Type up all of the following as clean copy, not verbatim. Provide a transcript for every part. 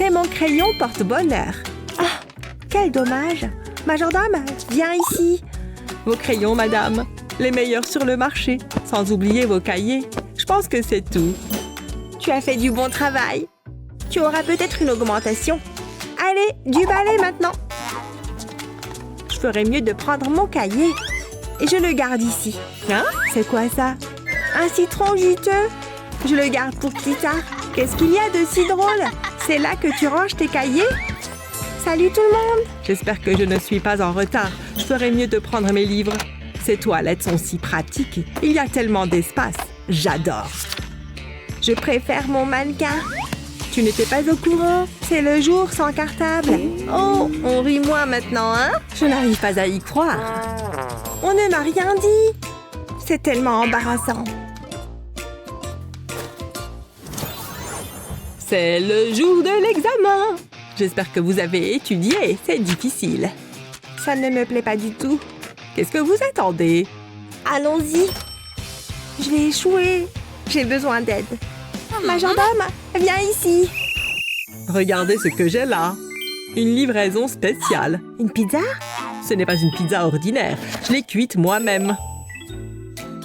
C'est mon crayon porte-bonheur. Ah, quel dommage. Majordome, viens ici. Vos crayons, madame. Les meilleurs sur le marché. Sans oublier vos cahiers. Je pense que c'est tout. Tu as fait du bon travail. Tu auras peut-être une augmentation. Allez, du balai maintenant. Je ferais mieux de prendre mon cahier. Et je le garde ici. Hein? C'est quoi ça? Un citron juteux? Je le garde pour plus tard. Qu'est-ce qu'il y a de si drôle? C'est là que tu ranges tes cahiers? Salut tout le monde! J'espère que je ne suis pas en retard. Je ferais mieux de prendre mes livres. Ces toilettes sont si pratiques. Il y a tellement d'espace. J'adore. Je préfère mon mannequin. Tu n'étais pas au courant? C'est le jour sans cartable. Oh, on rit moins maintenant, hein? Je n'arrive pas à y croire. On ne m'a rien dit. C'est tellement embarrassant. C'est le jour de l'examen. J'espère que vous avez étudié. C'est difficile. Ça ne me plaît pas du tout. Qu'est-ce que vous attendez? Allons-y. Je vais échouer. J'ai besoin d'aide. Majordome, viens ici. Regardez ce que j'ai là. Une livraison spéciale. Une pizza? Ce n'est pas une pizza ordinaire. Je l'ai cuite moi-même.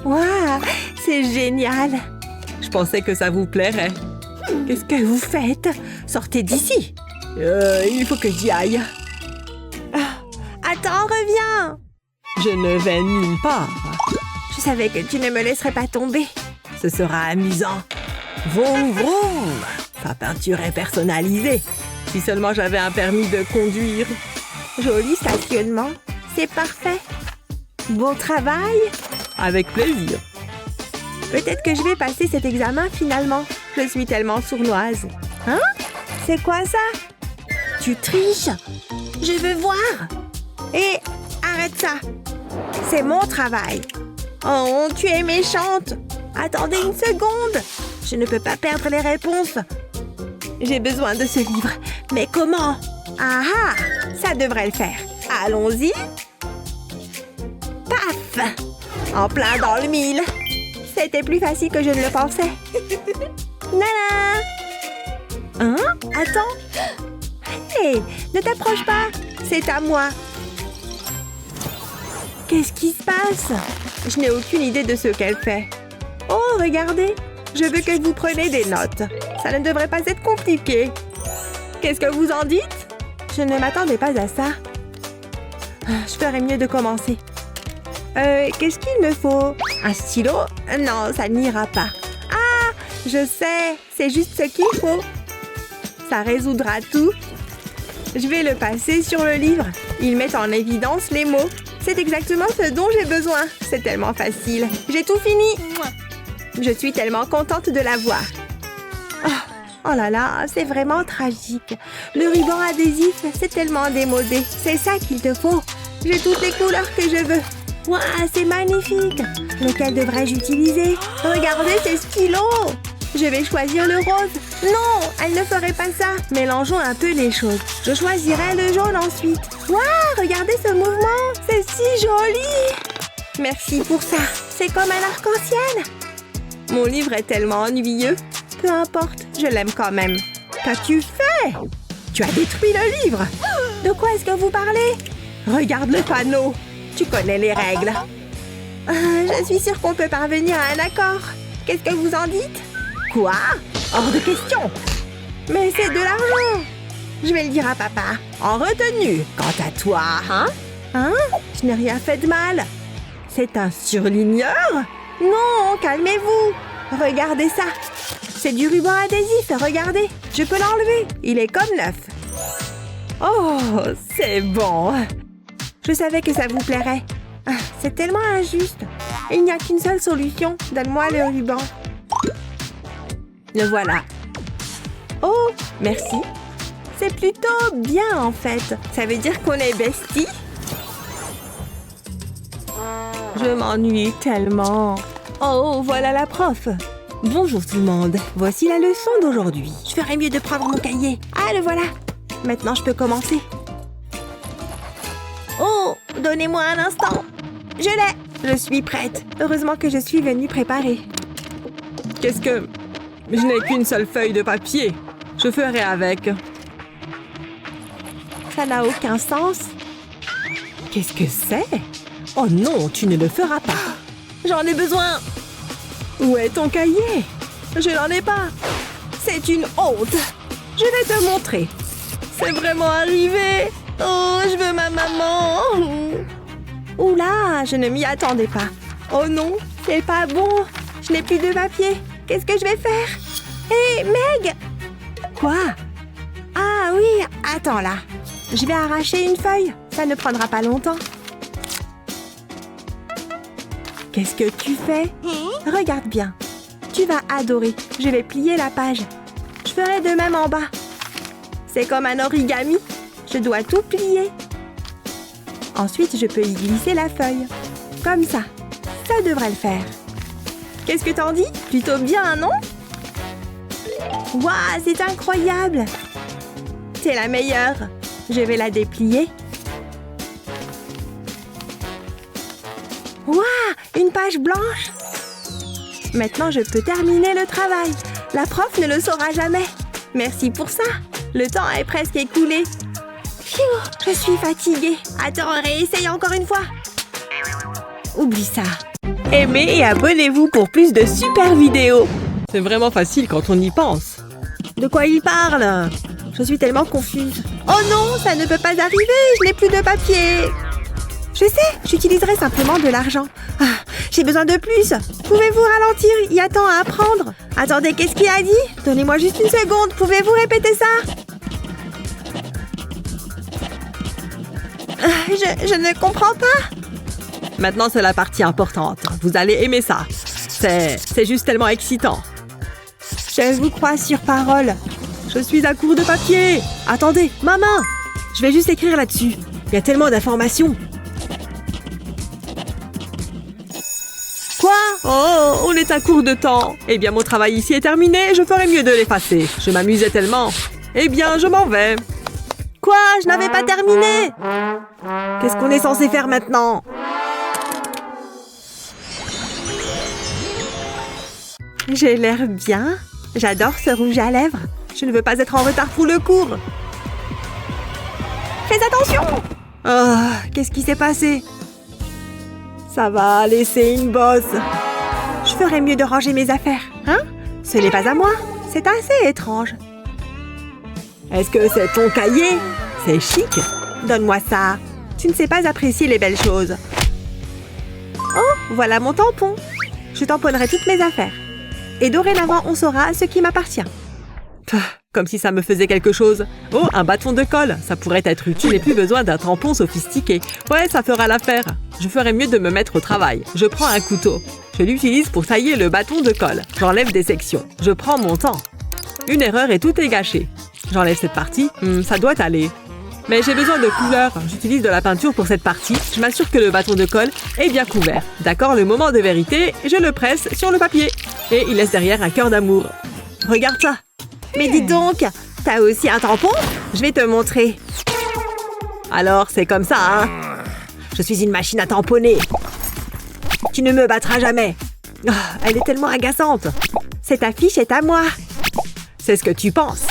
Waouh, c'est génial. Je pensais que ça vous plairait. Qu'est-ce que vous faites? Sortez d'ici. Il faut que j'y aille. Attends, reviens. Je ne vais nulle part. Je savais que tu ne me laisserais pas tomber. Ce sera amusant. Vroom, vroom. Sa peinture est personnalisée. Si seulement j'avais un permis de conduire. Joli stationnement. C'est parfait. Bon travail. Avec plaisir. Peut-être que je vais passer cet examen finalement. Je suis tellement sournoise. Hein? C'est quoi ça? Tu triches? Je veux voir. Et arrête ça. C'est mon travail. Oh, tu es méchante. Attendez une seconde. Je ne peux pas perdre les réponses. J'ai besoin de ce livre. Mais comment? Ah ah, ça devrait le faire. Allons-y. Paf! En plein dans le mille. C'était plus facile que je ne le pensais. Nana! Hein? Attends. Hé, ne t'approche pas. C'est à moi. Qu'est-ce qui se passe? Je n'ai aucune idée de ce qu'elle fait. Oh, regardez. Je veux que vous preniez des notes. Ça ne devrait pas être compliqué. Qu'est-ce que vous en dites? Je ne m'attendais pas à ça. Je ferais mieux de commencer. Qu'est-ce qu'il me faut? Un stylo? Non, ça n'ira pas. Ah, je sais. C'est juste ce qu'il faut. Ça résoudra tout. Je vais le passer sur le livre. Il met en évidence les mots. C'est exactement ce dont j'ai besoin. C'est tellement facile. J'ai tout fini. Je suis tellement contente de l'avoir. Oh là là, c'est vraiment tragique. Le ruban adhésif, c'est tellement démodé. C'est ça qu'il te faut. J'ai toutes les couleurs que je veux. Waouh, c'est magnifique. Lequel devrais-je utiliser? Regardez ces stylos. Je vais choisir le rose. Non, elle ne ferait pas ça. Mélangeons un peu les choses. Je choisirai le jaune ensuite. Waouh, regardez ce mouvement. C'est si joli. Merci pour ça. C'est comme un arc-en-ciel. Mon livre est tellement ennuyeux. Peu importe, je l'aime quand même. Qu'as-tu fait? Tu as détruit le livre. De quoi est-ce que vous parlez? Regarde le panneau. Tu connais les règles. Je suis sûre qu'on peut parvenir à un accord. Qu'est-ce que vous en dites? Quoi? Hors de question. Mais c'est de l'argent. Je vais le dire à papa. En retenue. Quant à toi, hein? Hein? Je n'ai rien fait de mal. C'est un surligneur? Non, calmez-vous. Regardez ça. C'est du ruban adhésif, regardez. Je peux l'enlever. Il est comme neuf. Oh, c'est bon. Je savais que ça vous plairait. C'est tellement injuste. Il n'y a qu'une seule solution. Donne-moi le ruban. Le voilà. Oh, merci. C'est plutôt bien, en fait. Ça veut dire qu'on est besties. Je m'ennuie tellement. Oh, voilà la prof. Bonjour tout le monde. Voici la leçon d'aujourd'hui. Je ferais mieux de prendre mon cahier. Ah, le voilà. Maintenant, je peux commencer. Oh, donnez-moi un instant. Je l'ai. Je suis prête. Heureusement que je suis venue préparer. Qu'est-ce que... Je n'ai qu'une seule feuille de papier. Je ferai avec. Ça n'a aucun sens. Qu'est-ce que c'est? Oh non, tu ne le feras pas. J'en ai besoin. Où est ton cahier? Je n'en ai pas. C'est une honte. Je vais te montrer. C'est vraiment arrivé. Oh, je veux ma maman. Oula, je ne m'y attendais pas. Oh non, c'est pas bon. Je n'ai plus de papier. Qu'est-ce que je vais faire? Hé, Meg! Quoi? Ah oui, attends là. Je vais arracher une feuille. Ça ne prendra pas longtemps. Qu'est-ce que tu fais? Regarde bien. Tu vas adorer. Je vais plier la page. Je ferai de même en bas. C'est comme un origami. Je dois tout plier. Ensuite, je peux y glisser la feuille. Comme ça. Ça devrait le faire. Qu'est-ce que t'en dis? Plutôt bien, non? Waouh, c'est incroyable! C'est la meilleure. Je vais la déplier. Waouh, une page blanche! Maintenant, je peux terminer le travail. La prof ne le saura jamais. Merci pour ça. Le temps est presque écoulé. Pfiou, je suis fatiguée. Attends, réessaye encore une fois. Oublie ça. Aimez et abonnez-vous pour plus de super vidéos. C'est vraiment facile quand on y pense. De quoi il parle? Je suis tellement confuse. Oh non, ça ne peut pas arriver. Je n'ai plus de papier. Je sais, j'utiliserai simplement de l'argent. Ah, j'ai besoin de plus. Pouvez-vous ralentir? Il y a tant à apprendre. Attendez, qu'est-ce qu'il a dit? Donnez-moi juste une seconde. Pouvez-vous répéter ça? Je ne comprends pas. Maintenant, c'est la partie importante. Vous allez aimer ça. C'est juste tellement excitant. Je vous crois sur parole. Je suis à court de papier. Attendez, ma main. Je vais juste écrire là-dessus. Il y a tellement d'informations. Quoi? Oh, on est à court de temps. Eh bien, mon travail ici est terminé. Je ferais mieux de l'effacer. Je m'amusais tellement. Eh bien, je m'en vais. Quoi? Je n'avais pas terminé. Qu'est-ce qu'on est censé faire maintenant? J'ai l'air bien. J'adore ce rouge à lèvres. Je ne veux pas être en retard pour le cours. Fais attention! Oh, qu'est-ce qui s'est passé? Ça va, laisser une bosse. Je ferais mieux de ranger mes affaires. Hein? Ce n'est pas à moi. C'est assez étrange. Est-ce que c'est ton cahier? C'est chic. Donne-moi ça. Tu ne sais pas apprécier les belles choses. Oh, voilà mon tampon. Je tamponnerai toutes mes affaires. Et dorénavant, on saura ce qui m'appartient. Comme si ça me faisait quelque chose. Oh, un bâton de colle. Ça pourrait être utile. Je n'ai plus besoin d'un tampon sophistiqué. Ouais, ça fera l'affaire. Je ferais mieux de me mettre au travail. Je prends un couteau. Je l'utilise pour tailler le bâton de colle. J'enlève des sections. Je prends mon temps. Une erreur et tout est gâché. J'enlève cette partie. Ça doit aller. Mais j'ai besoin de couleur. J'utilise de la peinture pour cette partie. Je m'assure que le bâton de colle est bien couvert. D'accord, le moment de vérité, je le presse sur le papier. Et il laisse derrière un cœur d'amour. Regarde ça. Mais dis donc, t'as aussi un tampon? Je vais te montrer. Alors, c'est comme ça, hein? Je suis une machine à tamponner. Tu ne me battras jamais. Oh, elle est tellement agaçante. Cette affiche est à moi. C'est ce que tu penses.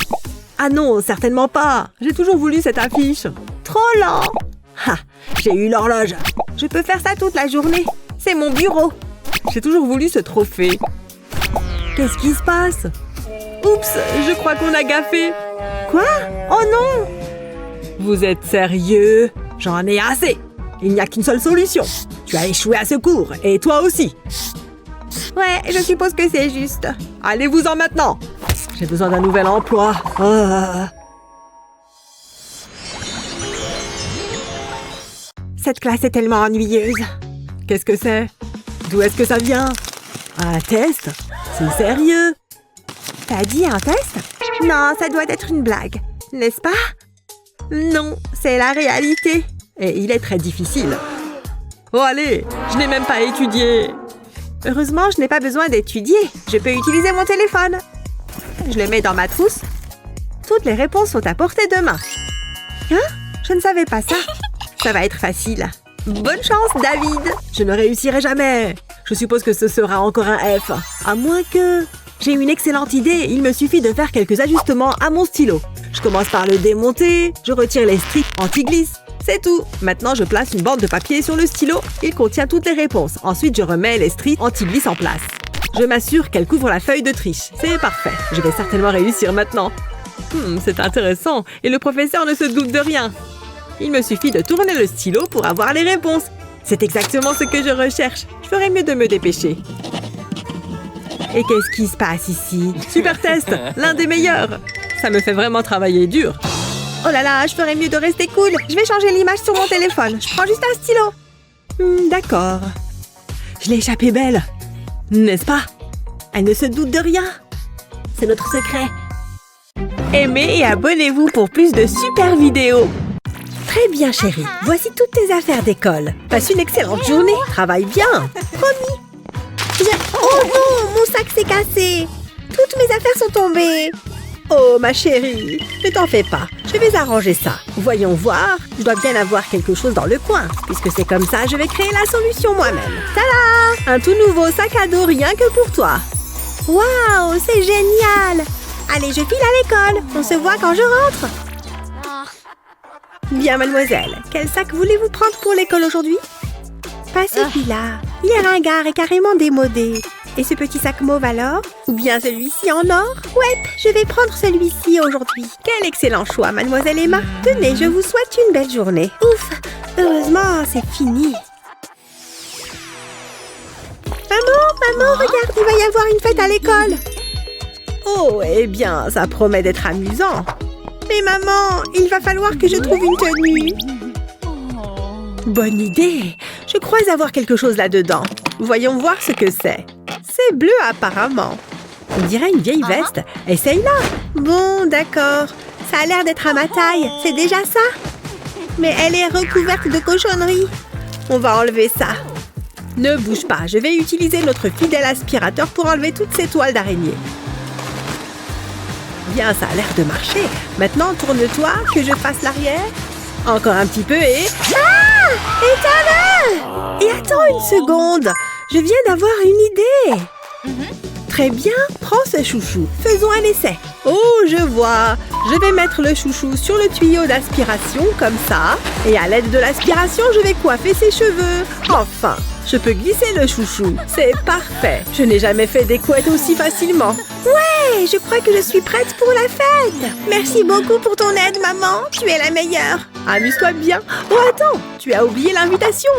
Ah non, certainement pas. J'ai toujours voulu cette affiche. Trop lent. Ha, j'ai eu l'horloge. Je peux faire ça toute la journée. C'est mon bureau. J'ai toujours voulu ce trophée. Qu'est-ce qui se passe? Oups, je crois qu'on a gaffé. Quoi? Oh non! Vous êtes sérieux? J'en ai assez. Il n'y a qu'une seule solution. Tu as échoué à ce cours, et toi aussi. Ouais, je suppose que c'est juste. Allez-vous-en maintenant. J'ai besoin d'un nouvel emploi. Cette classe est tellement ennuyeuse. Qu'est-ce que c'est? D'où est-ce que ça vient? Un test? C'est sérieux? T'as dit un test? Non, ça doit être une blague, n'est-ce pas? Non, c'est la réalité. Et il est très difficile. Oh allez, je n'ai même pas étudié. Heureusement, je n'ai pas besoin d'étudier. Je peux utiliser mon téléphone. Je le mets dans ma trousse. Toutes les réponses sont à portée de main. Hein? Je ne savais pas ça. Ça va être facile. Bonne chance, David. Je ne réussirai jamais. Je suppose que ce sera encore un F. À moins que... J'ai une excellente idée. Il me suffit de faire quelques ajustements à mon stylo. Je commence par le démonter, je retire les strips anti-glisse. C'est tout. Maintenant, je place une bande de papier sur le stylo. Il contient toutes les réponses. Ensuite, je remets les strips anti-glisse en place. Je m'assure qu'elle couvre la feuille de triche. C'est parfait. Je vais certainement réussir maintenant. C'est intéressant. Et le professeur ne se doute de rien. Il me suffit de tourner le stylo pour avoir les réponses. C'est exactement ce que je recherche. Je ferais mieux de me dépêcher. Et qu'est-ce qui se passe ici? Super test, l'un des meilleurs. Ça me fait vraiment travailler dur. Oh là là, je ferais mieux de rester cool. Je vais changer l'image sur mon téléphone. Je prends juste un stylo. D'accord. Je l'ai échappé belle. N'est-ce pas? Elle ne se doute de rien. C'est notre secret. Aimez et abonnez-vous pour plus de super vidéos. Très bien, chérie. Voici toutes tes affaires d'école. Passe une excellente journée. Travaille bien. Promis. Oh non, mon sac s'est cassé. Toutes mes affaires sont tombées. Oh, ma chérie, ne t'en fais pas. Je vais arranger ça. Voyons voir. Je dois bien avoir quelque chose dans le coin. Puisque c'est comme ça, je vais créer la solution moi-même. Tada! Un tout nouveau sac à dos rien que pour toi. Waouh, c'est génial! Allez, je file à l'école. On se voit quand je rentre. Bien, mademoiselle. Quel sac voulez-vous prendre pour l'école aujourd'hui? Pas celui-là. Il est ringard et carrément démodé. Et ce petit sac mauve alors? Ou bien celui-ci en or? Ouais, je vais prendre celui-ci aujourd'hui. Quel excellent choix, mademoiselle Emma. Tenez, je vous souhaite une belle journée. Ouf, heureusement, c'est fini. Maman, regarde, il va y avoir une fête à l'école. Oh, eh bien, ça promet d'être amusant. Mais maman, il va falloir que je trouve une tenue. Bonne idée. Je crois avoir quelque chose là-dedans. Voyons voir ce que c'est. C'est bleu apparemment. On dirait une vieille veste. Essaye-la. Bon, d'accord. Ça a l'air d'être à ma taille. C'est déjà ça? Mais elle est recouverte de cochonneries. On va enlever ça. Ne bouge pas. Je vais utiliser notre fidèle aspirateur pour enlever toutes ces toiles d'araignée. Bien, ça a l'air de marcher. Maintenant, tourne-toi, que je fasse l'arrière. Encore un petit peu et... Ah! Éteins-le! Et attends une seconde. Je viens d'avoir une idée. Très bien, prends ce chouchou. Faisons un essai. Oh, je vois. Je vais mettre le chouchou sur le tuyau d'aspiration, comme ça. Et à l'aide de l'aspiration, je vais coiffer ses cheveux. Enfin, je peux glisser le chouchou. C'est parfait. Je n'ai jamais fait des couettes aussi facilement. Ouais, je crois que je suis prête pour la fête. Merci beaucoup pour ton aide, maman. Tu es la meilleure. Amuse-toi bien. Oh, attends, tu as oublié l'invitation.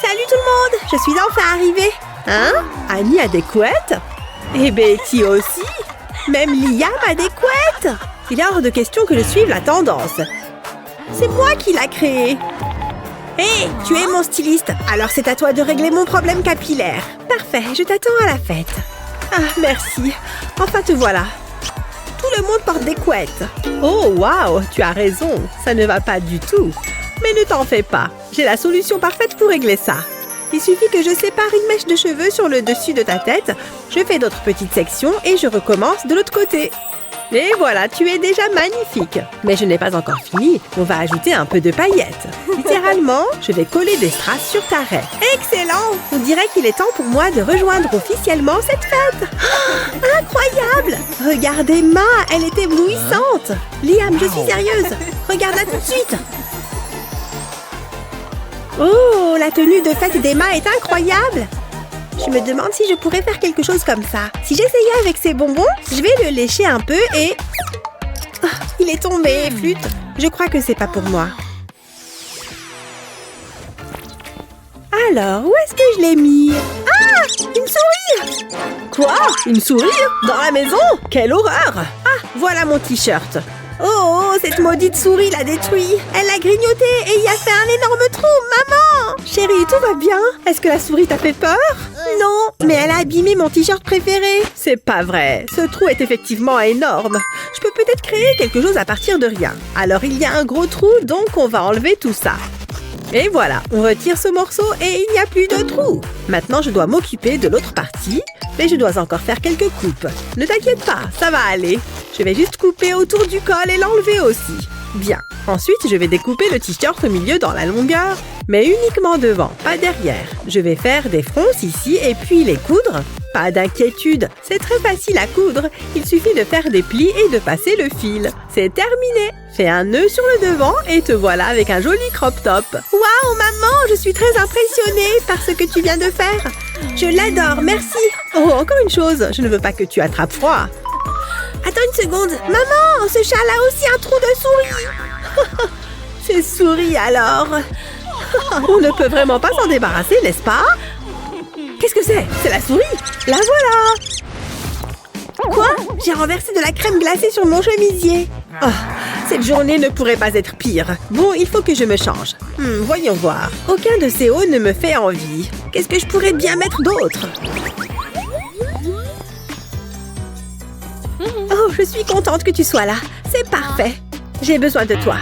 Salut tout le monde, je suis enfin arrivée. Hein? Annie a des couettes? Et Betty aussi? Même Liam a des couettes? Il est hors de question que je suive la tendance. C'est moi qui l'a créée. Hé, tu es mon styliste, alors c'est à toi de régler mon problème capillaire. Parfait, je t'attends à la fête. Ah, merci. Enfin, te voilà. Tout le monde porte des couettes. Oh, waouh, tu as raison. Ça ne va pas du tout. Mais ne t'en fais pas. J'ai la solution parfaite pour régler ça. Il suffit que je sépare une mèche de cheveux sur le dessus de ta tête. Je fais d'autres petites sections et je recommence de l'autre côté. Et voilà, tu es déjà magnifique. Mais je n'ai pas encore fini. On va ajouter un peu de paillettes. Littéralement, je vais coller des strass sur ta raie. Excellent! On dirait qu'il est temps pour moi de rejoindre officiellement cette fête. Oh, incroyable! Regarde Emma, elle est éblouissante. Liam, je suis sérieuse. Regarde-la tout de suite. Oh, la tenue de fête d'Emma est incroyable. Je me demande si je pourrais faire quelque chose comme ça. Si j'essayais avec ces bonbons, je vais le lécher un peu et... Oh, il est tombé, flûte. Je crois que c'est pas pour moi. Alors, où est-ce que je l'ai mis? Ah! Une souris! Quoi? Une souris? Dans la maison? Quelle horreur! Ah, voilà mon t-shirt. Oh, cette maudite souris l'a détruit. Elle l'a grignoté et y a fait un énorme trou. Maman! Chérie, tout va bien? Est-ce que la souris t'a fait peur? Non, mais elle a abîmé mon t-shirt préféré. C'est pas vrai. Ce trou est effectivement énorme. Je peux peut-être créer quelque chose à partir de rien. Alors, il y a un gros trou, donc on va enlever tout ça. Et voilà, on retire ce morceau et il n'y a plus de trou. Maintenant, je dois m'occuper de l'autre partie, mais je dois encore faire quelques coupes. Ne t'inquiète pas, ça va aller. Je vais juste couper autour du col et l'enlever aussi. Bien. Ensuite, je vais découper le t-shirt au milieu dans la longueur, mais uniquement devant, pas derrière. Je vais faire des fronces ici et puis les coudre. Pas d'inquiétude, c'est très facile à coudre. Il suffit de faire des plis et de passer le fil. C'est terminé. Fais un nœud sur le devant et te voilà avec un joli crop top. Waouh, maman, je suis très impressionnée par ce que tu viens de faire. Je l'adore, merci. Oh, encore une chose, je ne veux pas que tu attrapes froid. Attends une seconde. Maman, ce châle a aussi un trou de souris. C'est souris alors. On ne peut vraiment pas s'en débarrasser, n'est-ce pas? Qu'est-ce que c'est? C'est la souris. La voilà. Quoi? J'ai renversé de la crème glacée sur mon chemisier. Oh, cette journée ne pourrait pas être pire. Bon, il faut que je me change. Voyons voir. Aucun de ces hauts ne me fait envie. Qu'est-ce que je pourrais bien mettre d'autre? Oh, je suis contente que tu sois là. C'est parfait. J'ai besoin de toi.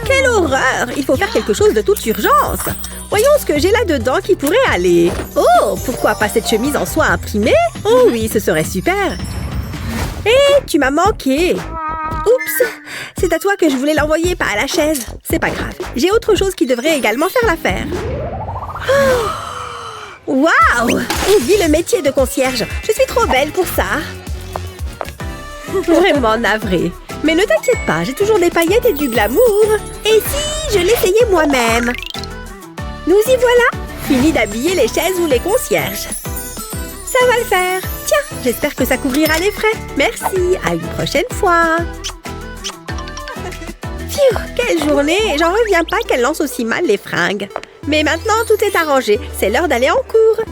Quelle horreur! Il faut faire quelque chose de toute urgence. Voyons ce que j'ai là-dedans qui pourrait aller. Oh, pourquoi pas cette chemise en soie imprimée? Oh oui, ce serait super. Hé, tu m'as manqué. Oups, c'est à toi que je voulais l'envoyer, pas à la chaise. C'est pas grave, j'ai autre chose qui devrait également faire l'affaire. Oh. Waouh! Où vit le métier de concierge? Je suis trop belle pour ça. Vraiment navrée. Mais ne t'inquiète pas, j'ai toujours des paillettes et du glamour. Et si je l'essayais moi-même? Nous y voilà. Fini d'habiller les chaises ou les concierges. Ça va le faire. Tiens, j'espère que ça couvrira les frais. Merci, à une prochaine fois. Phew, quelle journée! J'en reviens pas qu'elle lance aussi mal les fringues. Mais maintenant, tout est arrangé. C'est l'heure d'aller en cours.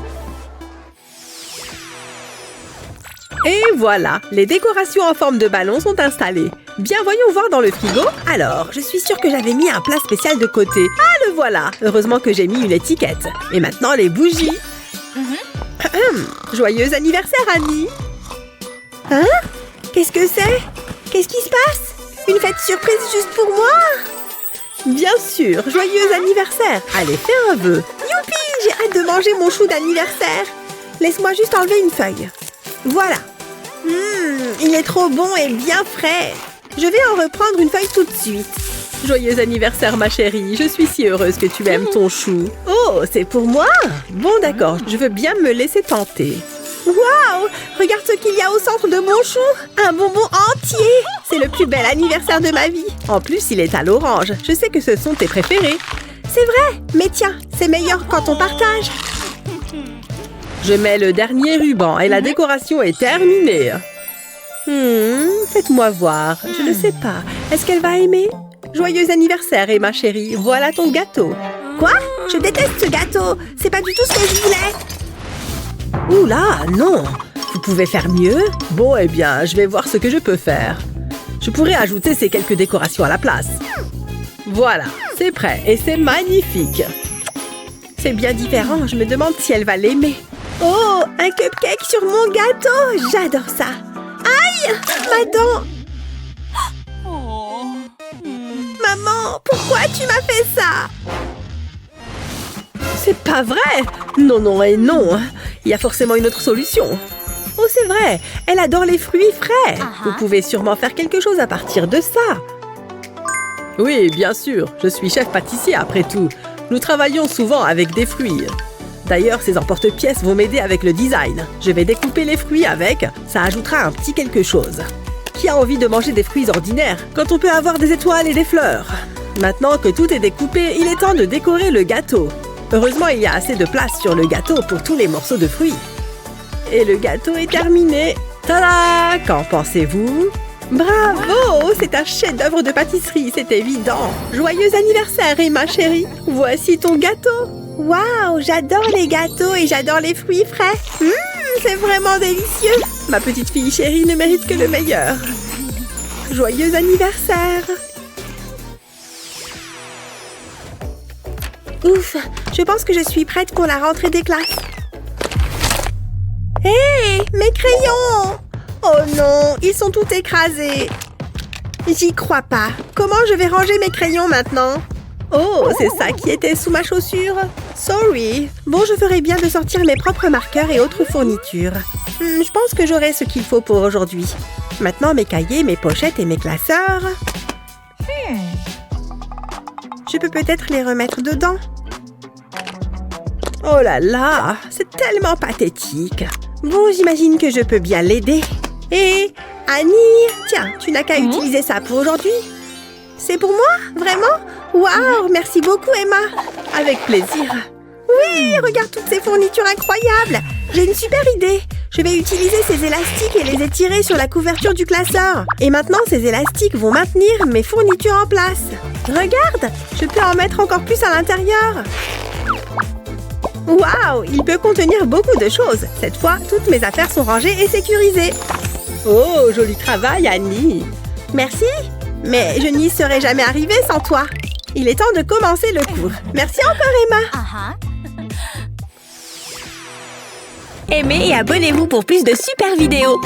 Et voilà, les décorations en forme de ballon sont installées. Bien, voyons voir dans le frigo. Alors, je suis sûre que j'avais mis un plat spécial de côté. Ah, le voilà! Heureusement que j'ai mis une étiquette. Et maintenant, les bougies. Joyeux anniversaire, Annie! Hein? Qu'est-ce que c'est? Qu'est-ce qui se passe? Une fête surprise juste pour moi? Bien sûr, joyeux anniversaire! Allez, fais un vœu! Youpi! J'ai hâte de manger mon chou d'anniversaire! Laisse-moi juste enlever une feuille. Voilà! Il est trop bon et bien frais! Je vais en reprendre une feuille tout de suite. Joyeux anniversaire, ma chérie! Je suis si heureuse que tu aimes ton chou. Oh, c'est pour moi? Bon, d'accord, je veux bien me laisser tenter. Waouh! Regarde ce qu'il y a au centre de mon chou! Un bonbon entier! C'est le plus bel anniversaire de ma vie! En plus, il est à l'orange. Je sais que ce sont tes préférés. C'est vrai! Mais tiens, c'est meilleur quand on partage! Je mets le dernier ruban et la décoration est terminée. Faites-moi voir. Je ne sais pas. Est-ce qu'elle va aimer? Joyeux anniversaire, ma chérie. Voilà ton gâteau. Quoi? Je déteste ce gâteau. C'est pas du tout ce que je voulais. Ouh là, non. Vous pouvez faire mieux? Bon, eh bien, je vais voir ce que je peux faire. Je pourrais ajouter ces quelques décorations à la place. Voilà, c'est prêt et c'est magnifique. C'est bien différent. Je me demande si elle va l'aimer. Oh, un cupcake sur mon gâteau. J'adore ça. Aïe, ma dent. Maman, pourquoi tu m'as fait ça? C'est pas vrai! Non, non et non! Il y a forcément une autre solution. Oh, c'est vrai! Elle adore les fruits frais! Vous pouvez sûrement faire quelque chose à partir de ça! Oui, bien sûr! Je suis chef pâtissier après tout. Nous travaillons souvent avec des fruits. D'ailleurs, ces emporte-pièces vont m'aider avec le design. Je vais découper les fruits avec, ça ajoutera un petit quelque chose. Qui a envie de manger des fruits ordinaires quand on peut avoir des étoiles et des fleurs? Maintenant que tout est découpé, il est temps de décorer le gâteau. Heureusement, il y a assez de place sur le gâteau pour tous les morceaux de fruits. Et le gâteau est terminé. Tada! Qu'en pensez-vous? Bravo! C'est un chef-d'œuvre de pâtisserie, c'est évident. Joyeux anniversaire, ma chérie. Voici ton gâteau. Waouh! J'adore les gâteaux et j'adore les fruits frais. C'est vraiment délicieux. Ma petite fille chérie ne mérite que le meilleur. Joyeux anniversaire! Ouf! Je pense que je suis prête pour la rentrée des classes. Hé! Mes crayons! Oh non! Ils sont tous écrasés. J'y crois pas. Comment je vais ranger mes crayons maintenant? Oh, c'est ça qui était sous ma chaussure. Sorry. Bon, je ferais bien de sortir mes propres marqueurs et autres fournitures. Je pense que j'aurai ce qu'il faut pour aujourd'hui. Maintenant, mes cahiers, mes pochettes et mes classeurs. Je peux peut-être les remettre dedans. Oh là là, c'est tellement pathétique. Bon, j'imagine que je peux bien l'aider. Et Annie, tiens, tu n'as qu'à utiliser ça pour aujourd'hui. C'est pour moi? Vraiment? Waouh, merci beaucoup, Emma. Avec plaisir. Oui, regarde toutes ces fournitures incroyables. J'ai une super idée. Je vais utiliser ces élastiques et les étirer sur la couverture du classeur. Et maintenant, ces élastiques vont maintenir mes fournitures en place. Regarde, je peux en mettre encore plus à l'intérieur. Waouh, il peut contenir beaucoup de choses. Cette fois, toutes mes affaires sont rangées et sécurisées. Oh, joli travail, Annie. Merci, mais je n'y serais jamais arrivée sans toi. Il est temps de commencer le cours. Merci encore, Emma. Aimez et abonnez-vous pour plus de super vidéos.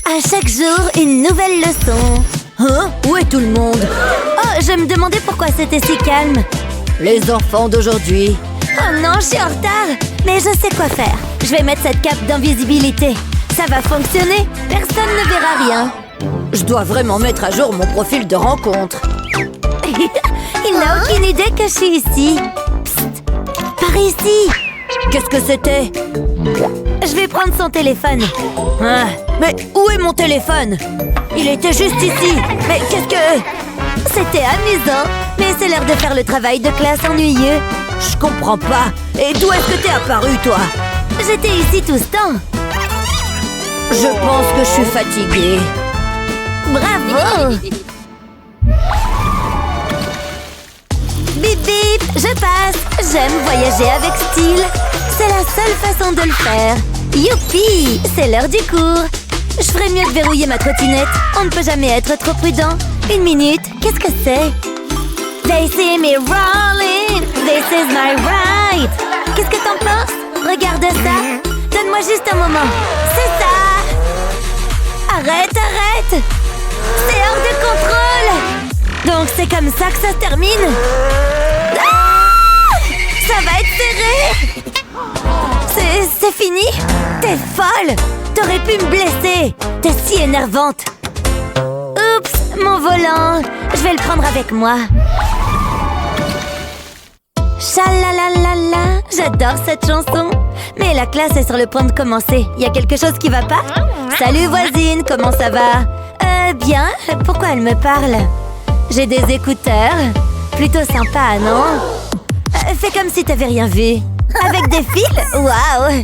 À chaque jour, une nouvelle leçon. Hein? Où est tout le monde? Oh, je me demandais pourquoi c'était si calme. Les enfants d'aujourd'hui. Oh non, je suis en retard. Mais je sais quoi faire. Je vais mettre cette cape d'invisibilité. Ça va fonctionner. Personne ne verra rien. Je dois vraiment mettre à jour mon profil de rencontre. Il n'a aucune idée que je suis ici. Psst, par ici. Qu'est-ce que c'était? Je vais prendre son téléphone. Ah, mais où est mon téléphone? Il était juste ici. Mais qu'est-ce que... C'était amusant. Mais c'est l'heure de faire le travail de classe ennuyeux. Je comprends pas. Et d'où est-ce que t'es apparu, toi? J'étais ici tout ce temps. Je pense que je suis fatiguée. Bravo! Bip bip, je passe. J'aime voyager avec style. C'est la seule façon de le faire. Youpi, c'est l'heure du cours. Je ferais mieux de verrouiller ma trottinette. On ne peut jamais être trop prudent. Une minute, qu'est-ce que c'est? They see me rolling. This is my ride. Qu'est-ce que t'en penses? Regarde ça. Donne-moi juste un moment. C'est ça. Arrête, arrête. C'est hors de contrôle. Donc c'est comme ça que ça se termine? Ah! Ça va être serré. C'est fini? T'es folle. T'aurais pu me blesser. T'es si énervante. Oups, mon volant. Je vais le prendre avec moi. Chalalalala, j'adore cette chanson. Mais la classe est sur le point de commencer. Y a quelque chose qui va pas? Salut voisine, comment ça va? Bien, pourquoi elle me parle? J'ai des écouteurs. Plutôt sympa, non? Fais comme si t'avais rien vu. Avec des fils? Waouh!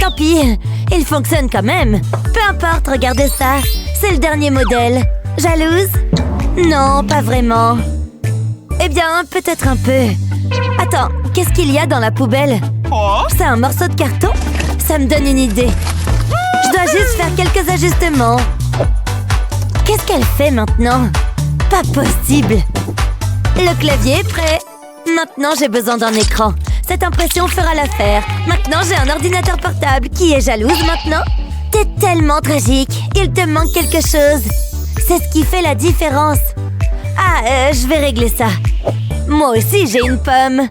Tant pis, il fonctionne quand même. Peu importe, regardez ça. C'est le dernier modèle. Jalouse? Non, pas vraiment. Eh bien, peut-être un peu. Attends, qu'est-ce qu'il y a dans la poubelle? C'est un morceau de carton? Ça me donne une idée. Je dois juste faire quelques ajustements. Qu'est-ce qu'elle fait maintenant? Pas possible. Le clavier est prêt. Maintenant, j'ai besoin d'un écran. Cette impression fera l'affaire. Maintenant, j'ai un ordinateur portable. Qui est jalouse maintenant? T'es tellement tragique. Il te manque quelque chose. C'est ce qui fait la différence. Ah, je vais régler ça. Moi aussi, j'ai une pomme.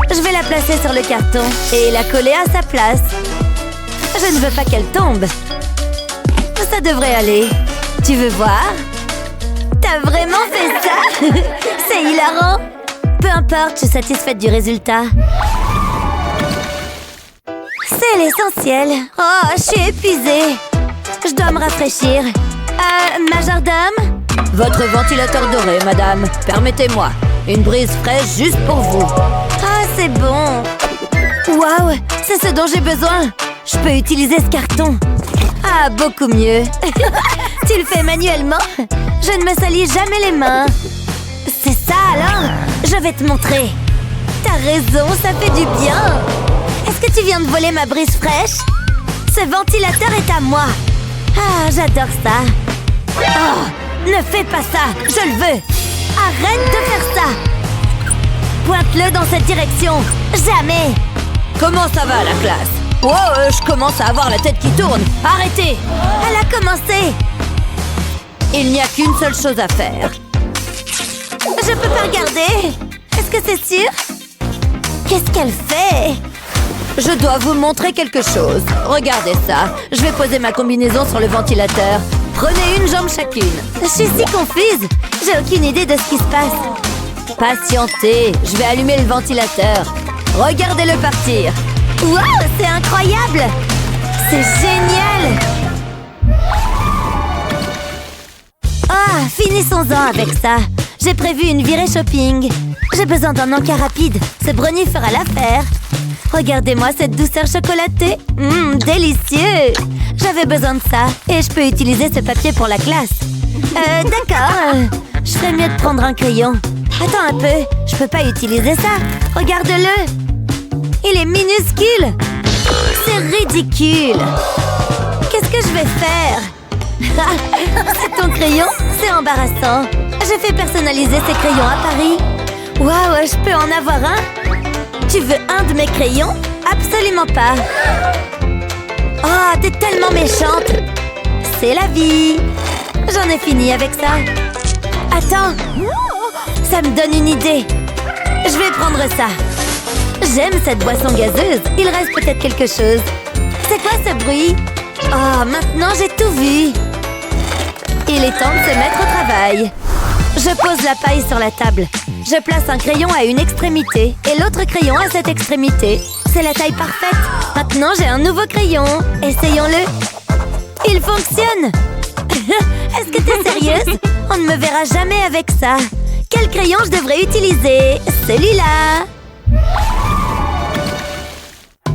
Je vais la placer sur le carton et la coller à sa place. Je ne veux pas qu'elle tombe. Ça devrait aller. Tu veux voir? T'as vraiment fait ça? C'est hilarant. Peu importe, je suis satisfaite du résultat. C'est l'essentiel. Oh, je suis épuisée. Je dois me rafraîchir. Majordome? Votre ventilateur doré, madame. Permettez-moi. Une brise fraîche juste pour vous. Ah, c'est bon. Waouh, c'est ce dont j'ai besoin. Je peux utiliser ce carton. Ah, beaucoup mieux. Tu le fais manuellement? Je ne me salis jamais les mains. C'est ça alors? Je vais te montrer. T'as raison, ça fait du bien. Est-ce que tu viens de voler ma brise fraîche? Ce ventilateur est à moi. Ah, j'adore ça. Oh, ne fais pas ça, je le veux. Arrête de faire ça. Pointe-le dans cette direction. Jamais. Comment ça va, la classe? Oh, je commence à avoir la tête qui tourne. Arrêtez. Elle a commencé. Il n'y a qu'une seule chose à faire. Je peux pas regarder. Est-ce que c'est sûr? Qu'est-ce qu'elle fait? Je dois vous montrer quelque chose. Regardez ça. Je vais poser ma combinaison sur le ventilateur. Prenez une jambe chacune. Je suis si confuse. J'ai aucune idée de ce qui se passe. Patientez. Je vais allumer le ventilateur. Regardez-le partir. Waouh, c'est incroyable. C'est génial! Ah, finissons-en avec ça. J'ai prévu une virée shopping. J'ai besoin d'un encas rapide. Ce brownie fera l'affaire. Regardez-moi cette douceur chocolatée. Délicieux! J'avais besoin de ça. Et je peux utiliser ce papier pour la classe. D'accord. Je ferais mieux de prendre un crayon. Attends un peu. Je peux pas utiliser ça. Regarde-le. Il est minuscule. C'est ridicule. Qu'est-ce que je vais faire? C'est ton crayon? C'est embarrassant. J'ai fait personnaliser ces crayons à Paris. Waouh, je peux en avoir un? Tu veux un de mes crayons? Absolument pas. Oh, t'es tellement méchante. C'est la vie. J'en ai fini avec ça. Attends. Ça me donne une idée. Je vais prendre ça. J'aime cette boisson gazeuse. Il reste peut-être quelque chose. C'est quoi ce bruit? Oh, maintenant j'ai tout vu. Il est temps de se mettre au travail. Je pose la paille sur la table. Je place un crayon à une extrémité et l'autre crayon à cette extrémité. C'est la taille parfaite. Maintenant, j'ai un nouveau crayon. Essayons-le. Il fonctionne. Est-ce que t'es sérieuse? On ne me verra jamais avec ça. Quel crayon je devrais utiliser? Celui-là.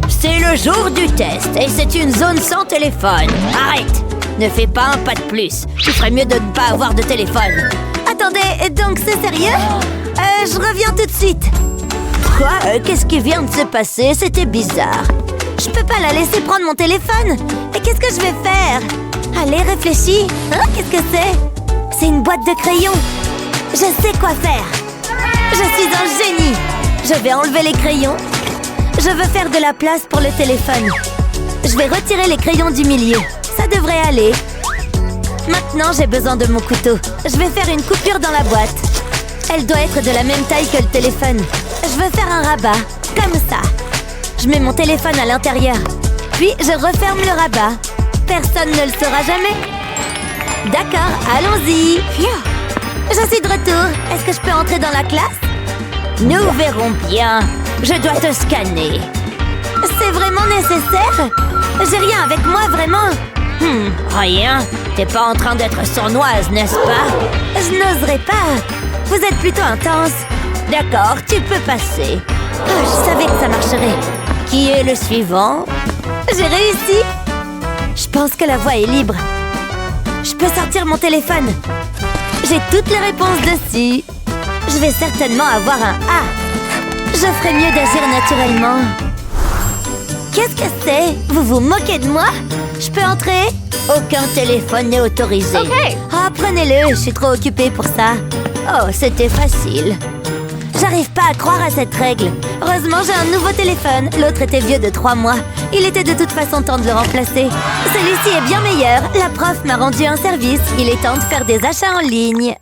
C'est le jour du test et c'est une zone sans téléphone. Arrête! Ne fais pas un pas de plus. Tu ferais mieux de ne pas avoir de téléphone. Attendez, donc c'est sérieux? Je reviens tout de suite. Quoi? Qu'est-ce qui vient de se passer? C'était bizarre. Je peux pas la laisser prendre mon téléphone. Et qu'est-ce que je vais faire? Allez, réfléchis. Hein? Qu'est-ce que c'est? C'est une boîte de crayons. Je sais quoi faire. Je suis un génie. Je vais enlever les crayons. Je veux faire de la place pour le téléphone. Je vais retirer les crayons du milieu. Ça devrait aller. Maintenant, j'ai besoin de mon couteau. Je vais faire une coupure dans la boîte. Elle doit être de la même taille que le téléphone. Je veux faire un rabat, comme ça. Je mets mon téléphone à l'intérieur. Puis, je referme le rabat. Personne ne le saura jamais. D'accord, allons-y. Je suis de retour. Est-ce que je peux entrer dans la classe? Nous verrons bien. Je dois te scanner. C'est vraiment nécessaire? J'ai rien avec moi, vraiment. Rien? T'es pas en train d'être sournoise, n'est-ce pas? Je n'oserais pas. Vous êtes plutôt intense. D'accord, tu peux passer. Oh, je savais que ça marcherait. Qui est le suivant? J'ai réussi. Je pense que la voie est libre. Je peux sortir mon téléphone. J'ai toutes les réponses dessus. Je vais certainement avoir un A. Je ferais mieux d'agir naturellement. Qu'est-ce que c'est? Vous vous moquez de moi? Je peux entrer? Aucun téléphone n'est autorisé. Ah, prenez-le, je suis trop occupée pour ça. Oh, c'était facile. J'arrive pas à croire à cette règle. Heureusement, j'ai un nouveau téléphone. L'autre était vieux de 3 mois. Il était de toute façon temps de le remplacer. Celui-ci est bien meilleur. La prof m'a rendu un service. Il est temps de faire des achats en ligne.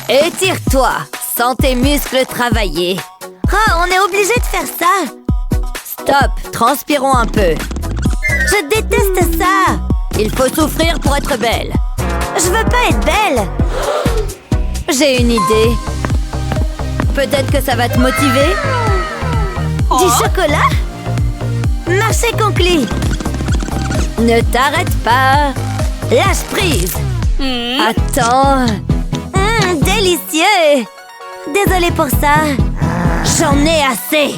Étire-toi. Sens tes muscles travailler. Oh, on est obligé de faire ça. Stop, transpirons un peu. Je déteste ça. Il faut souffrir pour être belle. Je veux pas être belle. J'ai une idée. Peut-être que ça va te motiver. Du chocolat? Marché conclu. Ne t'arrête pas. Lâche prise. Attends. Délicieux. Désolée pour ça. J'en ai assez.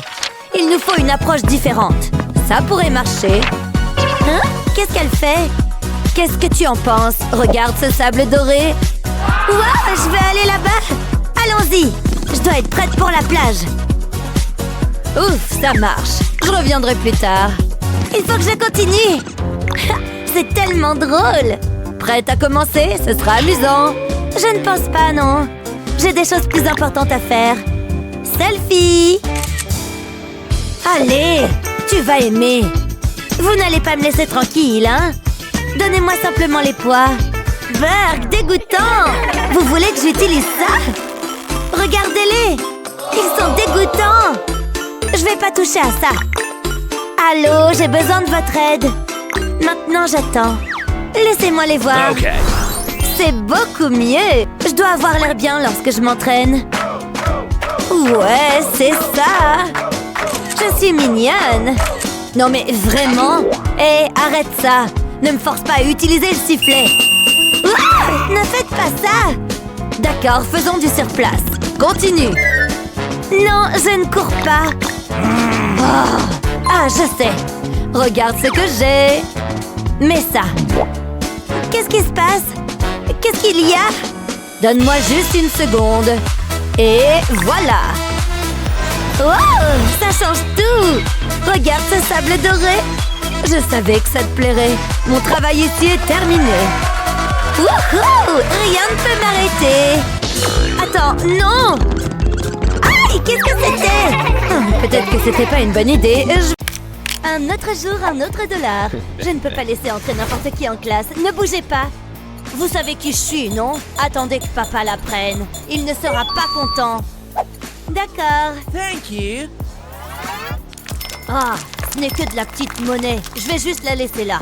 Il nous faut une approche différente. Ça pourrait marcher. Hein? Qu'est-ce qu'elle fait? Qu'est-ce que tu en penses? Regarde ce sable doré. Ouah, je vais aller là-bas. Allons-y. Je dois être prête pour la plage. Ouf, ça marche. Je reviendrai plus tard. Il faut que je continue. C'est tellement drôle. Prête à commencer? Ce sera amusant. Je ne pense pas, non. J'ai des choses plus importantes à faire. Selfie. Allez, tu vas aimer. Vous n'allez pas me laisser tranquille, hein? Donnez-moi simplement les pois. Burk, dégoûtant! Vous voulez que j'utilise ça? Regardez-les! Ils sont dégoûtants! Je vais pas toucher à ça. Allô, j'ai besoin de votre aide. Maintenant, j'attends. Laissez-moi les voir. Okay. C'est beaucoup mieux. Je dois avoir l'air bien lorsque je m'entraîne. Ouais, c'est ça. Je suis mignonne. Non mais vraiment? Hé, arrête ça! Ne me force pas à utiliser le sifflet! Ouah! Ne faites pas ça! D'accord, faisons du surplace. Continue! Non, je ne cours pas! Ah, je sais! Regarde ce que j'ai! Mets ça! Qu'est-ce qui se passe? Qu'est-ce qu'il y a? Donne-moi juste une seconde. Et voilà! Wow! Ça change tout! Regarde ce sable doré! Je savais que ça te plairait. Mon travail ici est terminé. Wouhou! Rien ne peut m'arrêter. Attends, non! Aïe! Qu'est-ce que c'était? Peut-être que c'était pas une bonne idée. Un autre jour, un autre dollar. Je ne peux pas laisser entrer n'importe qui en classe. Ne bougez pas. Vous savez qui je suis, non? Attendez que papa la prenne. Il ne sera pas content. D'accord. Thank you. Ah, ce n'est que de la petite monnaie. Je vais juste la laisser là.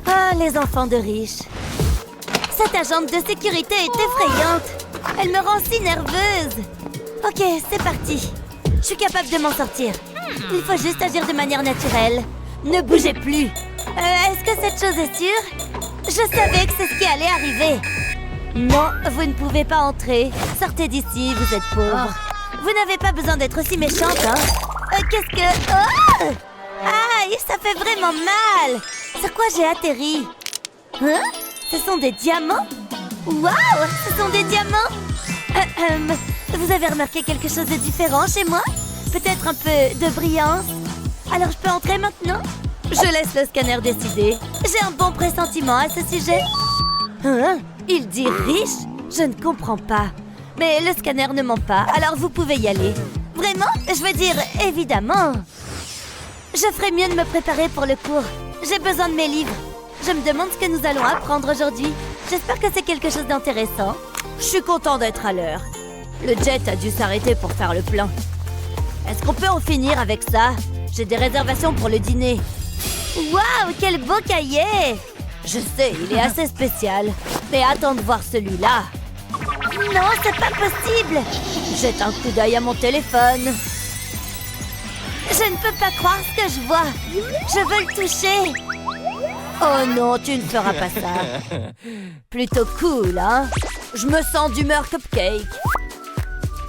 Ah, les enfants de riches. Cette agente de sécurité est effrayante. Elle me rend si nerveuse. Ok, c'est parti. Je suis capable de m'en sortir. Il faut juste agir de manière naturelle. Ne bougez plus. Est-ce que cette chose est sûre? Je savais que c'est ce qui allait arriver. Non, vous ne pouvez pas entrer. Sortez d'ici, vous êtes pauvre. Vous n'avez pas besoin d'être aussi méchante, hein? Qu'est-ce que... Oh! Aïe, ça fait vraiment mal! Sur quoi j'ai atterri? Hein? Ce sont des diamants? Waouh! Ce sont des diamants? Vous avez remarqué quelque chose de différent chez moi? Peut-être un peu de brillance? Alors je peux entrer maintenant? Je laisse le scanner décider. J'ai un bon pressentiment à ce sujet. Hein? Il dit riche? Je ne comprends pas. Mais le scanner ne ment pas, alors vous pouvez y aller. Vraiment? Je veux dire, évidemment. Je ferais mieux de me préparer pour le cours. J'ai besoin de mes livres. Je me demande ce que nous allons apprendre aujourd'hui. J'espère que c'est quelque chose d'intéressant. Je suis content d'être à l'heure. Le jet a dû s'arrêter pour faire le plein. Est-ce qu'on peut en finir avec ça? J'ai des réservations pour le dîner. Waouh, quel beau cahier! Je sais, il est assez spécial. Mais attends de voir celui-là. Non, c'est pas possible! Jette un coup d'œil à mon téléphone. Je ne peux pas croire ce que je vois. Je veux le toucher. Oh non, tu ne feras pas ça. Plutôt cool, hein? Je me sens d'humeur cupcake.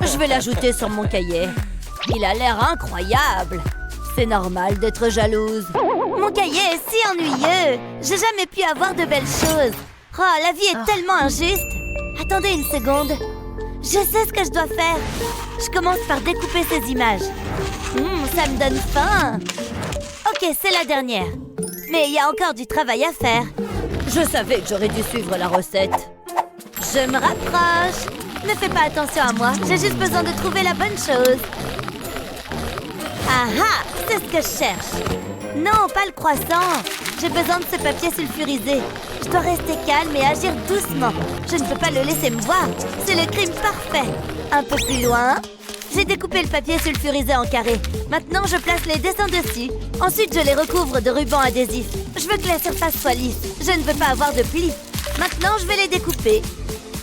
Je vais l'ajouter sur mon cahier. Il a l'air incroyable. C'est normal d'être jalouse. Mon cahier est si ennuyeux. J'ai jamais pu avoir de belles choses. Oh, la vie est tellement injuste. Attendez une seconde. Je sais ce que je dois faire. Je commence par découper ces images. Ça me donne faim. Ok, c'est la dernière. Mais il y a encore du travail à faire. Je savais que j'aurais dû suivre la recette. Je me rapproche. Ne fais pas attention à moi. J'ai juste besoin de trouver la bonne chose. Ah ah, c'est ce que je cherche. Non, pas le croissant. J'ai besoin de ce papier sulfurisé. Je dois rester calme et agir doucement. Je ne peux pas le laisser me voir. C'est le crime parfait. Un peu plus loin. J'ai découpé le papier sulfurisé en carrés. Maintenant, je place les dessins dessus. Ensuite, je les recouvre de ruban adhésif. Je veux que la surface soit lisse. Je ne veux pas avoir de plis. Maintenant, je vais les découper.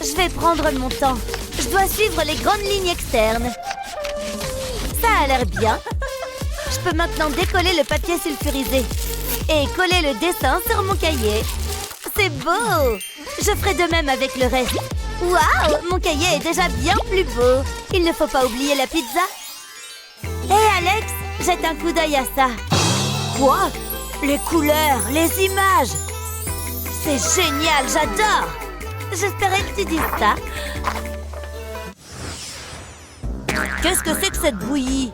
Je vais prendre mon temps. Je dois suivre les grandes lignes externes. Ça a l'air bien. Je peux maintenant décoller le papier sulfurisé et coller le dessin sur mon cahier. C'est beau! Je ferai de même avec le reste. Waouh! Mon cahier est déjà bien plus beau. Il ne faut pas oublier la pizza. Hé Alex, jette un coup d'œil à ça. Quoi? Les couleurs, les images. C'est génial, j'adore. J'espérais que tu dises ça. Qu'est-ce que c'est que cette bouillie?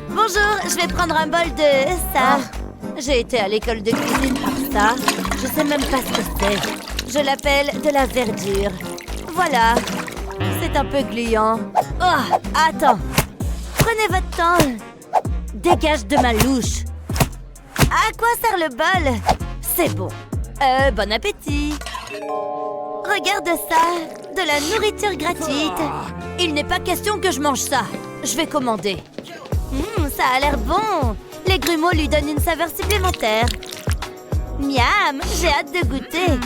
Bonjour, je vais prendre un bol de ça. J'ai été à l'école de cuisine pour ça. Je sais même pas ce que c'est. Je l'appelle de la verdure. Voilà. C'est un peu gluant. Oh, attends. Prenez votre temps. Dégage de ma louche. À quoi sert le bol? C'est bon. Bon appétit. Regarde ça. De la nourriture gratuite. Il n'est pas question que je mange ça. Je vais commander. Ça a l'air bon. Les grumeaux lui donnent une saveur supplémentaire. Miam, j'ai hâte de goûter.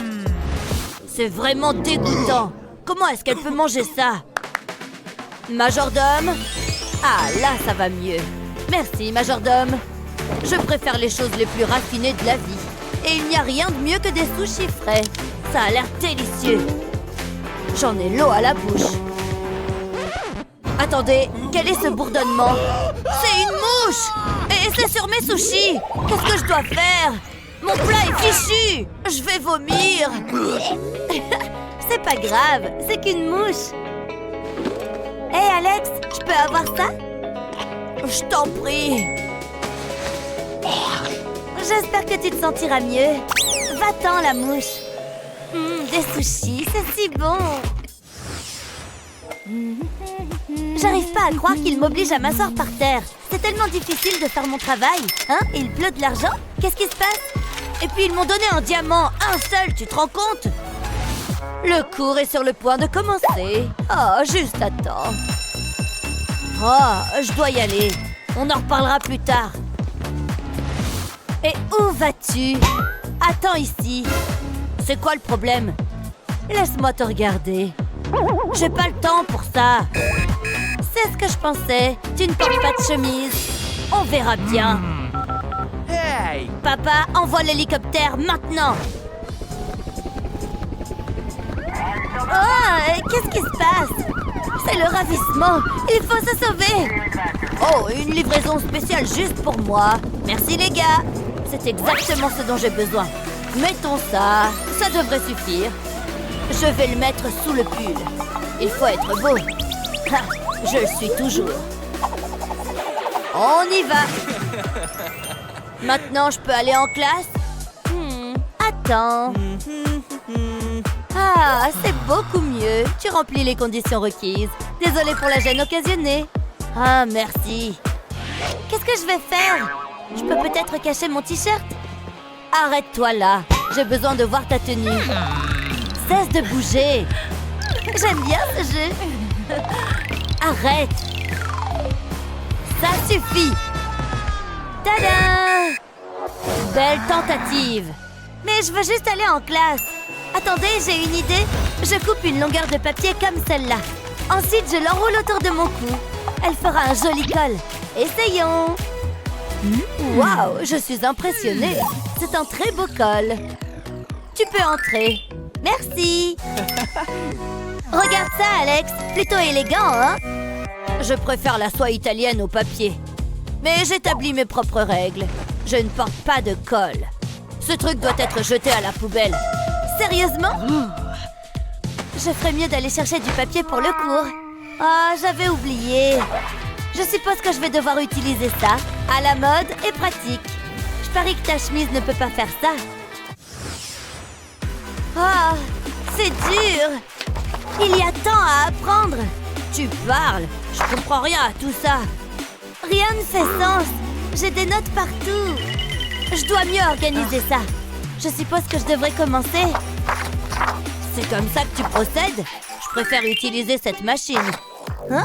C'est vraiment dégoûtant. Comment est-ce qu'elle peut manger ça? Majordome? Ah, là, ça va mieux. Merci, majordome. Je préfère les choses les plus raffinées de la vie. Et il n'y a rien de mieux que des sushis frais. Ça a l'air délicieux. J'en ai l'eau à la bouche. Attendez, quel est ce bourdonnement? C'est une mouche! Et c'est sur mes sushis! Qu'est-ce que je dois faire? Mon plat est fichu! Je vais vomir! C'est pas grave, c'est qu'une mouche. Hé Alex, je peux avoir ça? Je t'en prie. J'espère que tu te sentiras mieux. Va-t'en la mouche. Des sushis, c'est si bon. J'arrive pas à croire qu'il m'oblige à m'asseoir par terre. C'est tellement difficile de faire mon travail. Hein? Il pleut de l'argent? Qu'est-ce qui se passe? Et puis ils m'ont donné un diamant, un seul, tu te rends compte? Le cours est sur le point de commencer. Oh, juste à temps. Oh, je dois y aller. On en reparlera plus tard. Et où vas-tu? Attends ici. C'est quoi le problème? Laisse-moi te regarder. J'ai pas le temps pour ça. C'est ce que je pensais. Tu ne portes pas de chemise. On verra bien. Hey! Papa, envoie l'hélicoptère maintenant. Oh, qu'est-ce qui se passe? C'est le ravissement. Il faut se sauver. Oh, une livraison spéciale juste pour moi. Merci les gars. C'est exactement ce dont j'ai besoin. Mettons ça. Ça devrait suffire. Je vais le mettre sous le pull. Il faut être beau. Ha, je le suis toujours. On y va. Maintenant, je peux aller en classe? Attends. Ah, c'est beaucoup mieux. Tu remplis les conditions requises. Désolée pour la gêne occasionnée. Ah, merci. Qu'est-ce que je vais faire? Je peux peut-être cacher mon t-shirt? Arrête-toi là. J'ai besoin de voir ta tenue. Cesse de bouger. J'aime bien ce jeu. Arrête. Ça suffit. Tada! Belle tentative. Mais je veux juste aller en classe. Attendez, j'ai une idée. Je coupe une longueur de papier comme celle-là. Ensuite, je l'enroule autour de mon cou. Elle fera un joli col. Essayons. Waouh, je suis impressionnée. C'est un très beau col. Tu peux entrer. Merci. Regarde ça, Alex. Plutôt élégant, hein? Je préfère la soie italienne au papier. Mais j'établis mes propres règles. Je ne porte pas de col. Ce truc doit être jeté à la poubelle. Sérieusement? Je ferais mieux d'aller chercher du papier pour le cours. Ah, j'avais oublié. Je suppose que je vais devoir utiliser ça. À la mode et pratique. Je parie que ta chemise ne peut pas faire ça. Ah, c'est dur. Il y a tant à apprendre. Tu parles. Je comprends rien à tout ça. Rien ne fait sens. J'ai des notes partout. Je dois mieux organiser ça. Je suppose que je devrais commencer. C'est comme ça que tu procèdes? Je préfère utiliser cette machine. Hein?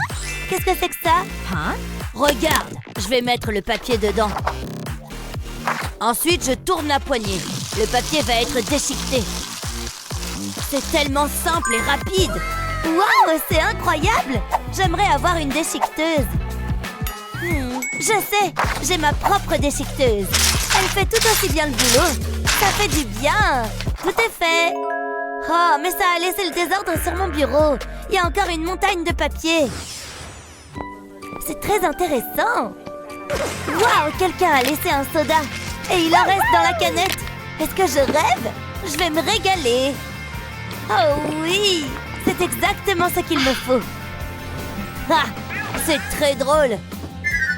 Qu'est-ce que c'est que ça? Hein? Regarde, je vais mettre le papier dedans. Ensuite, je tourne la poignée. Le papier va être déchiqueté. C'est tellement simple et rapide. Waouh, c'est incroyable! J'aimerais avoir une déchiqueteuse. Je sais, j'ai ma propre déchiqueteuse. Elle fait tout aussi bien le boulot. Ça fait du bien. Tout est fait. Oh, mais ça a laissé le désordre sur mon bureau. Il y a encore une montagne de papier. C'est très intéressant. Waouh, quelqu'un a laissé un soda. Et il en reste dans la canette. Est-ce que je rêve? Je vais me régaler. Oh oui, c'est exactement ce qu'il me faut. Ah, c'est très drôle.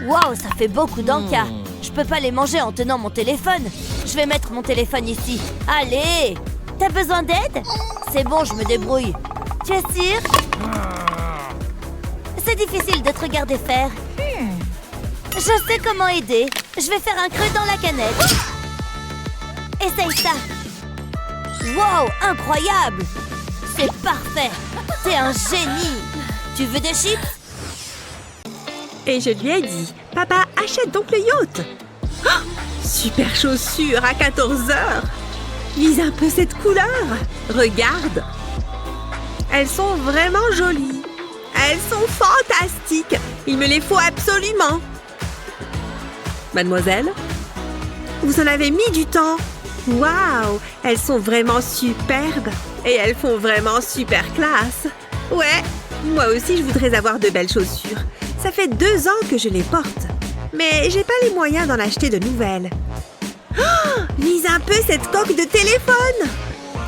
Waouh, ça fait beaucoup d'encas. Je peux pas les manger en tenant mon téléphone. Je vais mettre mon téléphone ici. Allez! T'as besoin d'aide? C'est bon, je me débrouille. Tu es sûr? C'est difficile de te regarder faire. Je sais comment aider. Je vais faire un creux dans la canette. Essaye ça. Wow, incroyable! C'est parfait. T'es un génie. Tu veux des chips? Et je lui ai dit, papa, achète donc le yacht. Oh, super chaussures à 14h. Lise un peu cette couleur. Regarde. Elles sont vraiment jolies. Elles sont fantastiques. Il me les faut absolument. Mademoiselle? Vous en avez mis du temps. Waouh, elles sont vraiment superbes. Et elles font vraiment super classe. Ouais, moi aussi je voudrais avoir de belles chaussures. Ça fait 2 ans que je les porte. Mais j'ai pas les moyens d'en acheter de nouvelles. Oh, lise un peu cette coque de téléphone.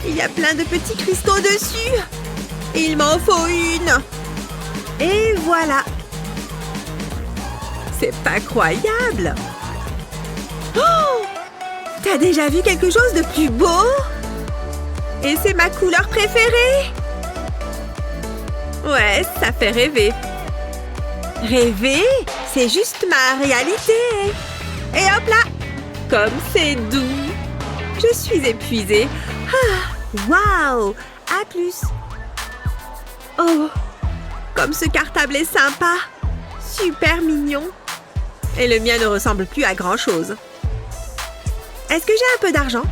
Il y a plein de petits cristaux dessus. Il m'en faut une. Et voilà. C'est pas croyable. Oh, t'as déjà vu quelque chose de plus beau? Et c'est ma couleur préférée. Ouais, ça fait rêver. Rêver, c'est juste ma réalité. Et hop là, comme c'est doux. Je suis épuisée. Ah, waouh, à plus. Oh, comme ce cartable est sympa. Super mignon. Et le mien ne ressemble plus à grand-chose. Est-ce que j'ai un peu d'argent?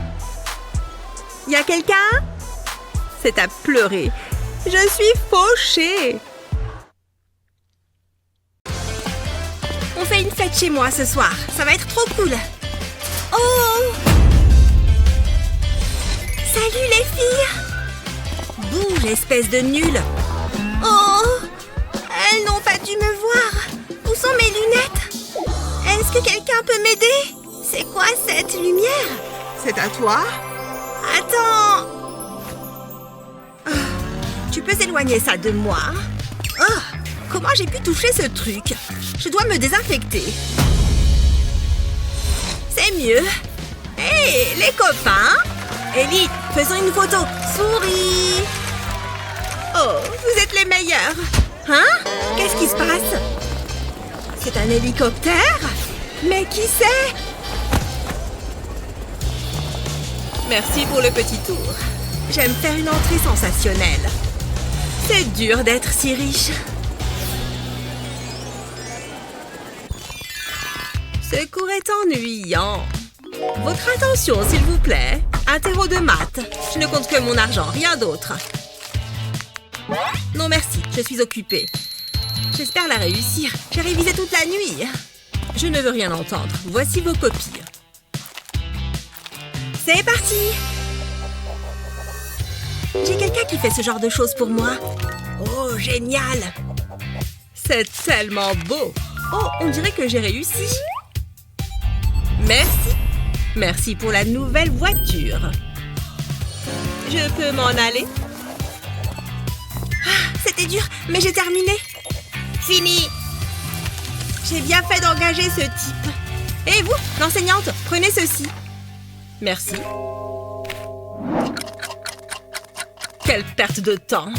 Y a quelqu'un? C'est à pleurer. Je suis fauchée. On fait une fête chez moi ce soir. Ça va être trop cool. Oh! Salut les filles! Bouge, espèce de nulle! Oh! Elles n'ont pas dû me voir. Où sont mes lunettes? Est-ce que quelqu'un peut m'aider? C'est quoi cette lumière? C'est à toi? Attends! Oh, tu peux éloigner ça de moi? Oh, comment j'ai pu toucher ce truc? Je dois me désinfecter. C'est mieux. Hé, les copains! Ellie, faisons une photo. Souris! Oh, vous êtes les meilleurs. Hein? Qu'est-ce qui se passe? C'est un hélicoptère? Mais qui c'est? Merci pour le petit tour. J'aime faire une entrée sensationnelle. C'est dur d'être si riche. Ce cours est ennuyant. Votre attention, s'il vous plaît. Interro de maths. Je ne compte que mon argent, rien d'autre. Non, merci, je suis occupée. J'espère la réussir. J'ai révisé toute la nuit. Je ne veux rien entendre. Voici vos copies. C'est parti! J'ai quelqu'un qui fait ce genre de choses pour moi. Oh, génial! C'est tellement beau! Oh, on dirait que j'ai réussi. Merci. Merci pour la nouvelle voiture. Je peux m'en aller? Ah, c'était dur, mais j'ai terminé. Fini! J'ai bien fait d'engager ce type. Et vous, l'enseignante, prenez ceci. Merci. Quelle perte de temps.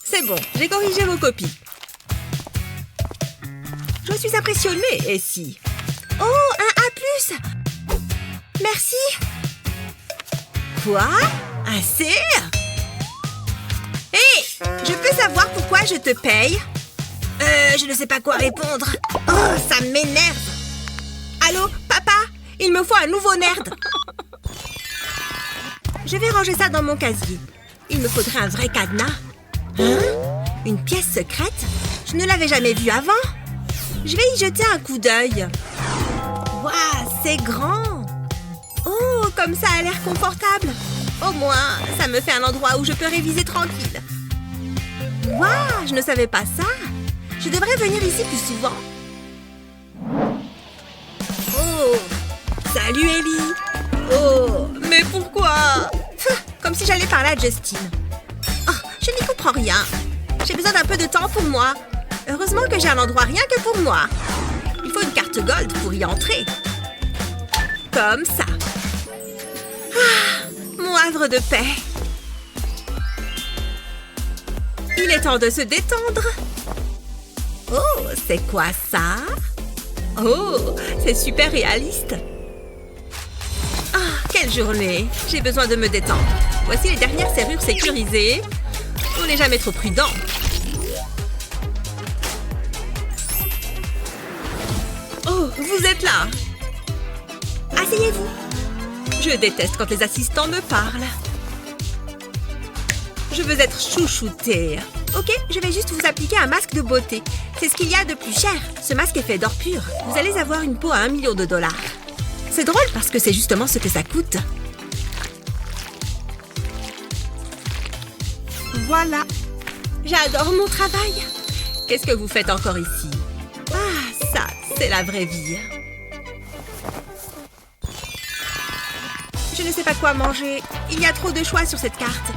C'est bon, j'ai corrigé vos copies. Je suis impressionnée, et si? Oh, un A+. Merci. Quoi? Un C? Hé, je peux savoir pourquoi je te paye? Je ne sais pas quoi répondre. Oh, ça m'énerve. Allô, papa? Il me faut un nouveau nerd. Je vais ranger ça dans mon casier. Il me faudrait un vrai cadenas. Hein? Une pièce secrète? Je ne l'avais jamais vue avant. Je vais y jeter un coup d'œil. Waouh, c'est grand. Oh, comme ça a l'air confortable. Au moins, ça me fait un endroit où je peux réviser tranquille. Waouh, je ne savais pas ça. Je devrais venir ici plus souvent. Oh, salut Ellie. Oh, mais pourquoi? Comme si j'allais parler à Justine. Oh, je n'y comprends rien. J'ai besoin d'un peu de temps pour moi. Heureusement que j'ai un endroit rien que pour moi. Il faut une carte gold pour y entrer. Comme ça. Ah, mon havre de paix. Il est temps de se détendre. Oh, c'est quoi ça? Oh, c'est super réaliste. Ah, quelle journée. J'ai besoin de me détendre. Voici les dernières serrures sécurisées. On n'est jamais trop prudent. Oh, vous êtes là. Asseyez-vous. Je déteste quand les assistants me parlent. Je veux être chouchoutée. Ok, je vais juste vous appliquer un masque de beauté. C'est ce qu'il y a de plus cher. Ce masque est fait d'or pur. Vous allez avoir une peau à 1 million de dollars. C'est drôle parce que c'est justement ce que ça coûte. Voilà. J'adore mon travail. Qu'est-ce que vous faites encore ici? Ah, ça, c'est la vraie vie. Je ne sais pas quoi manger. Il y a trop de choix sur cette carte.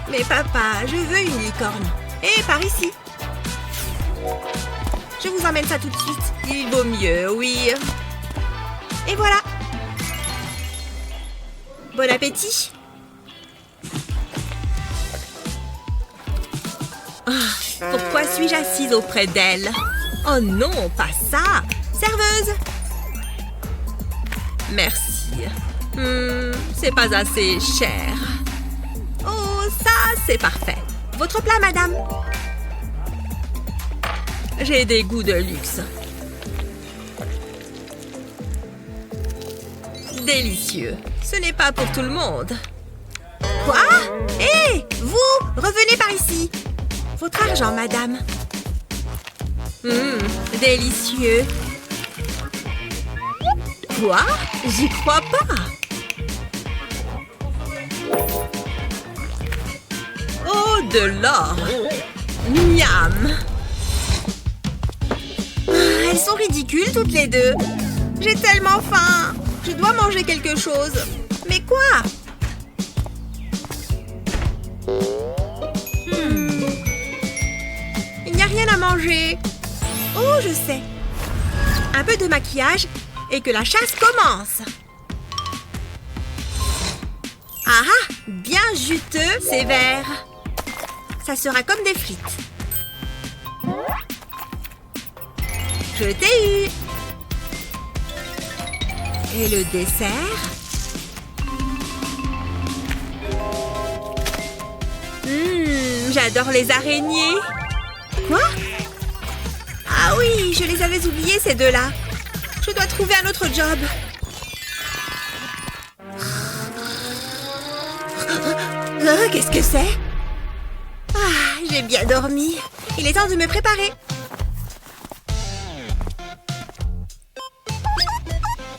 Mais papa, je veux une licorne. Et par ici. Je vous emmène ça tout de suite. Il vaut mieux, oui. Et voilà. Bon appétit. Ah, pourquoi suis-je assise auprès d'elle? Oh non, pas ça. Serveuse. Merci. C'est pas assez cher. Oh, ça, c'est parfait. Votre plat, madame. J'ai des goûts de luxe. Délicieux. Ce n'est pas pour tout le monde. Quoi? Hé, vous, revenez par ici. Votre argent, madame. Délicieux. Quoi? J'y crois pas. Oh, de l'or. Miam. Elles sont ridicules toutes les deux. J'ai tellement faim. Je dois manger quelque chose. Mais quoi? Il n'y a rien à manger. Oh, je sais. Un peu de maquillage et que la chasse commence. Ah ah, bien juteux, c'est vert. Ça sera comme des frites. Je t'ai eu. Et le dessert? J'adore les araignées. Quoi? Ah oui, je les avais oubliés ces deux-là. Je dois trouver un autre job. Qu'est-ce que c'est? Ah, j'ai bien dormi. Il est temps de me préparer.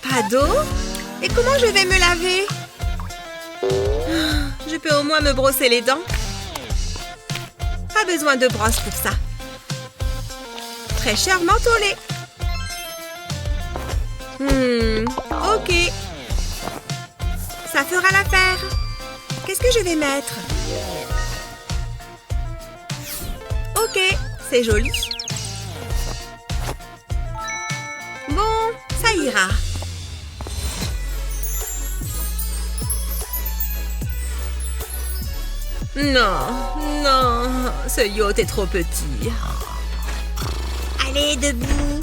Pas d'eau? Et comment je vais me laver? Je peux au moins me brosser les dents. Pas besoin de brosse pour ça. Fraîcheur mentholée. Ok. Ça fera l'affaire. Qu'est-ce que je vais mettre? Ok, c'est joli. Bon, ça ira. Non, non, ce yacht est trop petit. Allez, debout.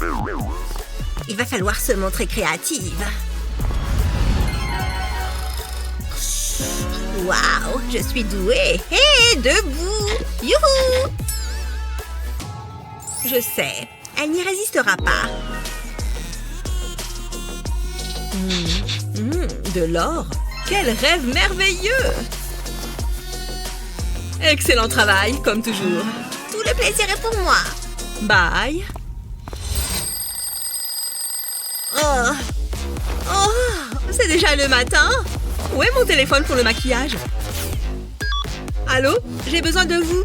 Il va falloir se montrer créative. Waouh, je suis douée. Hé, debout. Youhou. Je sais, elle n'y résistera pas. De l'or? Quel rêve merveilleux! Excellent travail, comme toujours. Tout le plaisir est pour moi. Bye. Oh, c'est déjà le matin. Où est mon téléphone pour le maquillage? Allô? J'ai besoin de vous.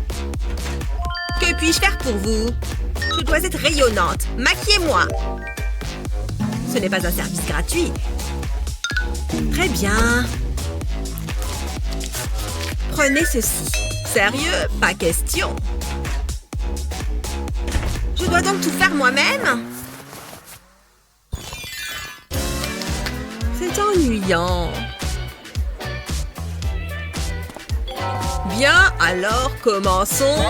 Que puis-je faire pour vous? Je dois être rayonnante. Maquillez-moi. Ce n'est pas un service gratuit. Très bien. Prenez ceci. Sérieux? Pas question. Je dois donc tout faire moi-même? C'est ennuyant. Bien, alors commençons.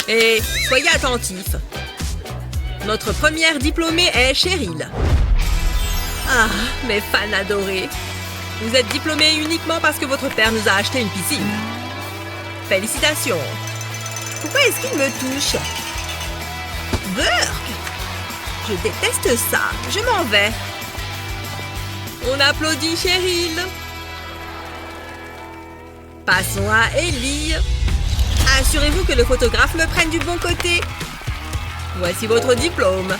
Et soyez attentifs. Notre première diplômée est Cheryl. Ah, mes fans adorés. Vous êtes diplômée uniquement parce que votre père nous a acheté une piscine. Félicitations. Pourquoi est-ce qu'il me touche? Burk! Je déteste ça. Je m'en vais. On applaudit Cheryl. Passons à Ellie. Assurez-vous que le photographe me prenne du bon côté. Voici votre diplôme.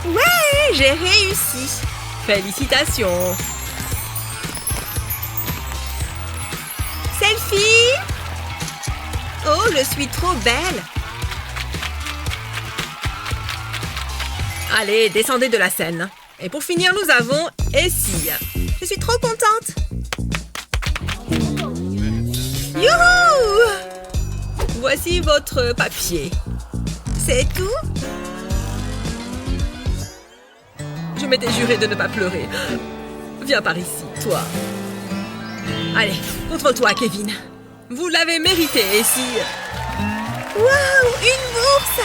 Ouais, j'ai réussi. Félicitations. Selfie. Oh, je suis trop belle. Allez, descendez de la scène. Et pour finir, nous avons Essie. Je suis trop contente. Youhou! Voici votre papier. C'est tout? Je m'étais juré de ne pas pleurer. Viens par ici, toi. Allez, contre toi, Kevin. Vous l'avez mérité, Essie. Waouh, une bourse!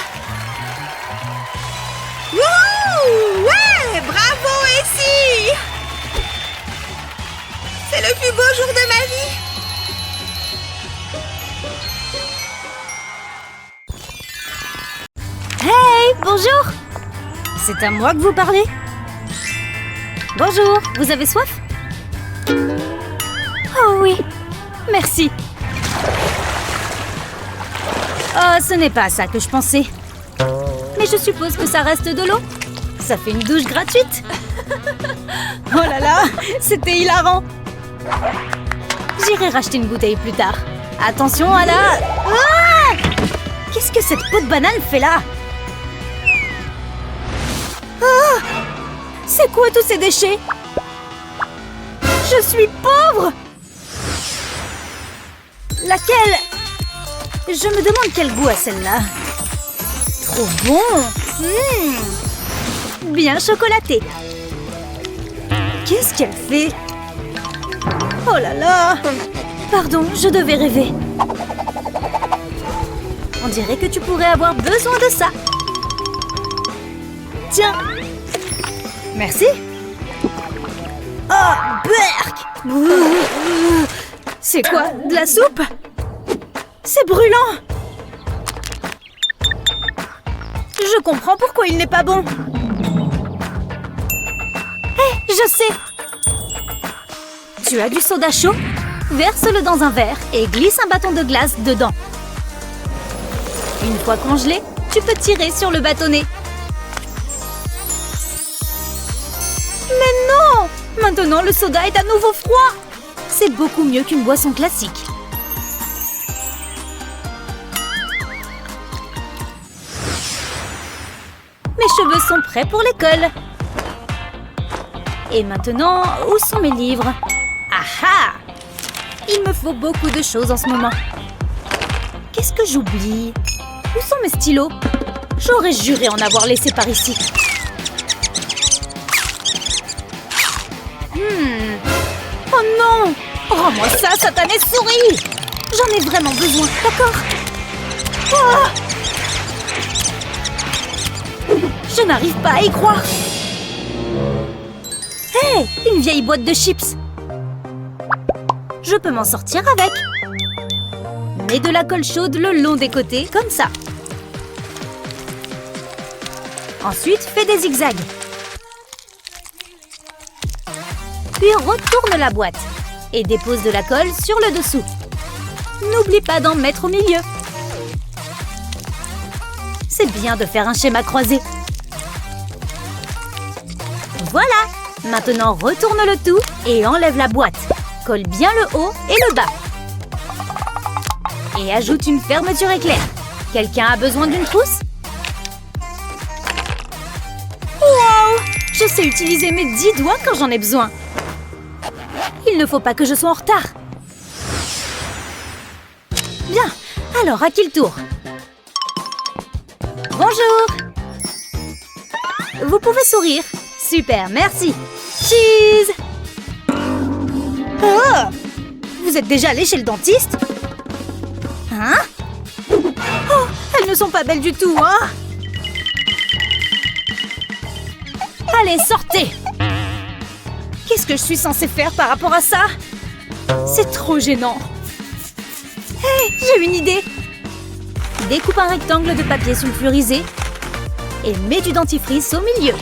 Wouh! Ouais! Bravo, Essie! C'est le plus beau jour de ma vie! Hey, bonjour! C'est à moi que vous parlez? Bonjour, vous avez soif? Oh oui, merci. Oh, ce n'est pas à ça que je pensais. Mais je suppose que ça reste de l'eau. Ça fait une douche gratuite. Oh là là, c'était hilarant. J'irai racheter une bouteille plus tard. Attention à la... Ah! Qu'est-ce que cette peau de banane fait là? Ah! C'est quoi tous ces déchets? Je suis pauvre! Laquelle? Je me demande quel goût a celle-là. Trop bon! Bien chocolaté. Qu'est-ce qu'elle fait? Oh là là! Pardon, je devais rêver. On dirait que tu pourrais avoir besoin de ça. Tiens! Merci. Oh, berk! C'est quoi? De la soupe? C'est brûlant! Je comprends pourquoi il n'est pas bon. Hé, je sais! Tu as du soda chaud? Verse-le dans un verre et glisse un bâton de glace dedans. Une fois congelé, tu peux tirer sur le bâtonnet. Mais non! Maintenant, le soda est à nouveau froid! C'est beaucoup mieux qu'une boisson classique. Mes cheveux sont prêts pour l'école. Et maintenant, où sont mes livres? Ah ah! Il me faut beaucoup de choses en ce moment. Qu'est-ce que j'oublie? Où sont mes stylos? J'aurais juré en avoir laissé par ici. Oh non! Rends-moi ça, satanée souris! J'en ai vraiment besoin, d'accord? Oh! Je n'arrive pas à y croire. Hé! Une vieille boîte de chips. Je peux m'en sortir avec. Mets de la colle chaude le long des côtés, comme ça. Ensuite, fais des zigzags. Puis retourne la boîte et dépose de la colle sur le dessous. N'oublie pas d'en mettre au milieu. C'est bien de faire un schéma croisé. Voilà! Maintenant, retourne le tout et enlève la boîte. Colle bien le haut et le bas. Et ajoute une fermeture éclair. Quelqu'un a besoin d'une trousse? Wow! Je sais utiliser mes 10 doigts quand j'en ai besoin. Il ne faut pas que je sois en retard. Bien, alors à qui le tour? Bonjour! Vous pouvez sourire. Super, merci. Cheese! Oh! Vous êtes déjà allé chez le dentiste? Hein? Oh, elles ne sont pas belles du tout, hein? Allez, sortez! Qu'est-ce que je suis censée faire par rapport à ça? C'est trop gênant. Hé, j'ai une idée! Découpe un rectangle de papier sulfurisé et mets du dentifrice au milieu.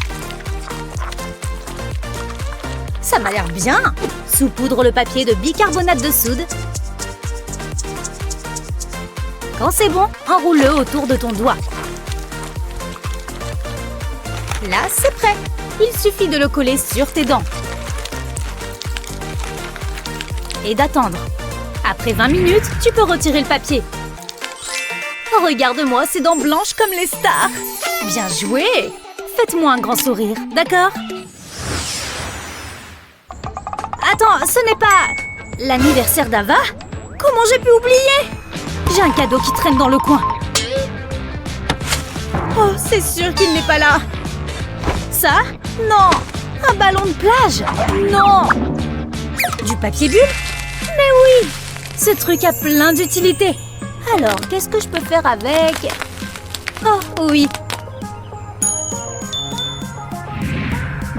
Ça m'a l'air bien. Saupoudre le papier de bicarbonate de soude. Quand c'est bon, enroule-le autour de ton doigt. Là, c'est prêt. Il suffit de le coller sur tes dents. Et d'attendre. Après 20 minutes, tu peux retirer le papier. Oh, regarde-moi ces dents blanches comme les stars. Bien joué. Faites-moi un grand sourire, d'accord? Attends, ce n'est pas l'anniversaire d'Ava? Comment j'ai pu oublier? J'ai un cadeau qui traîne dans le coin. Oh, c'est sûr qu'il n'est pas là. Ça? Non. Un ballon de plage? Non. Du papier bulle? Mais oui. Ce truc a plein d'utilité. Alors, qu'est-ce que je peux faire avec? Oh, oui.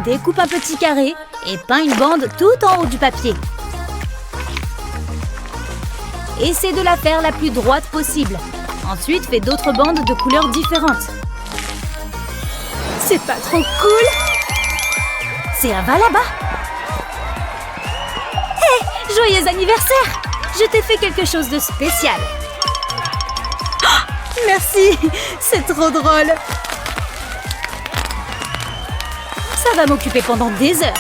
Découpe un petit carré et peins une bande tout en haut du papier. Essaie de la faire la plus droite possible. Ensuite, fais d'autres bandes de couleurs différentes. C'est pas trop cool? C'est Ava là-bas. Hé, joyeux anniversaire! Je t'ai fait quelque chose de spécial. Oh, merci, c'est trop drôle. Ça va m'occuper pendant des heures.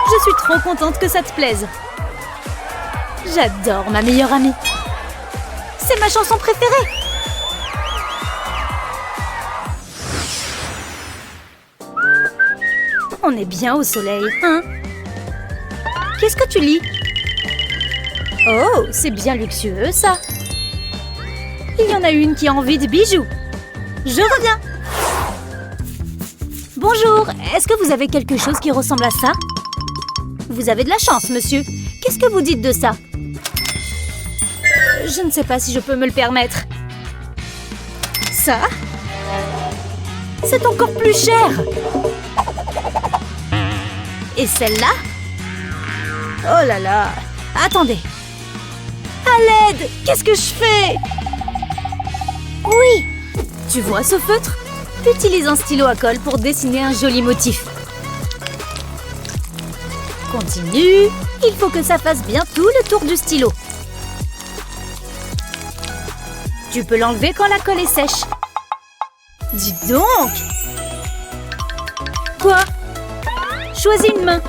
Je suis trop contente que ça te plaise. J'adore ma meilleure amie. C'est ma chanson préférée. On est bien au soleil, hein? Qu'est-ce que tu lis? Oh, c'est bien luxueux, ça. Il y en a une qui a envie de bijoux. Je reviens. Bonjour, est-ce que vous avez quelque chose qui ressemble à ça? Vous avez de la chance, monsieur. Qu'est-ce que vous dites de ça? Je ne sais pas si je peux me le permettre. Ça? C'est encore plus cher. Et celle-là? Oh là là! Attendez! À l'aide! Qu'est-ce que je fais? Oui! Tu vois ce feutre? Utilise un stylo à colle pour dessiner un joli motif. Continue. Il faut que ça fasse bien tout le tour du stylo. Tu peux l'enlever quand la colle est sèche. Dis donc! Quoi? Choisis une main.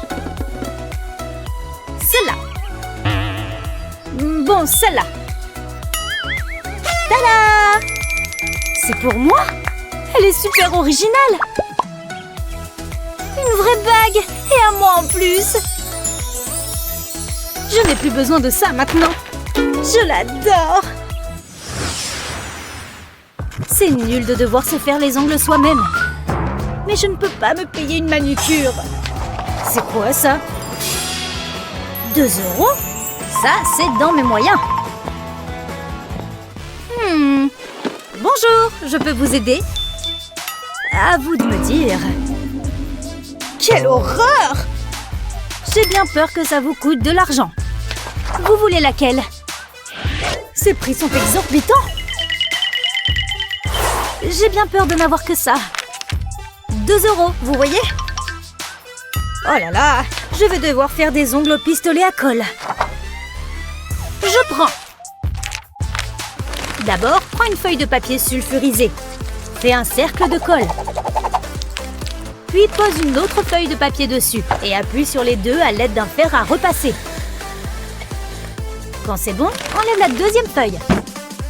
Celle-là. Bon, celle-là. Tada! C'est pour moi? Elle est super originale. Une vraie bague. Et à moi en plus. Je n'ai plus besoin de ça maintenant. Je l'adore. C'est nul de devoir se faire les ongles soi-même. Mais je ne peux pas me payer une manucure. C'est quoi ça? 2 €? Ça, c'est dans mes moyens. Bonjour, je peux vous aider? À vous de me dire. Quelle horreur! J'ai bien peur que ça vous coûte de l'argent. Vous voulez laquelle? Ces prix sont exorbitants. J'ai bien peur de n'avoir que ça. 2 €, vous voyez? Oh là là, je vais devoir faire des ongles au pistolet à colle. Je prends. D'abord, prends une feuille de papier sulfurisé. Fais un cercle de colle. Puis pose une autre feuille de papier dessus et appuie sur les deux à l'aide d'un fer à repasser. Quand c'est bon, enlève la deuxième feuille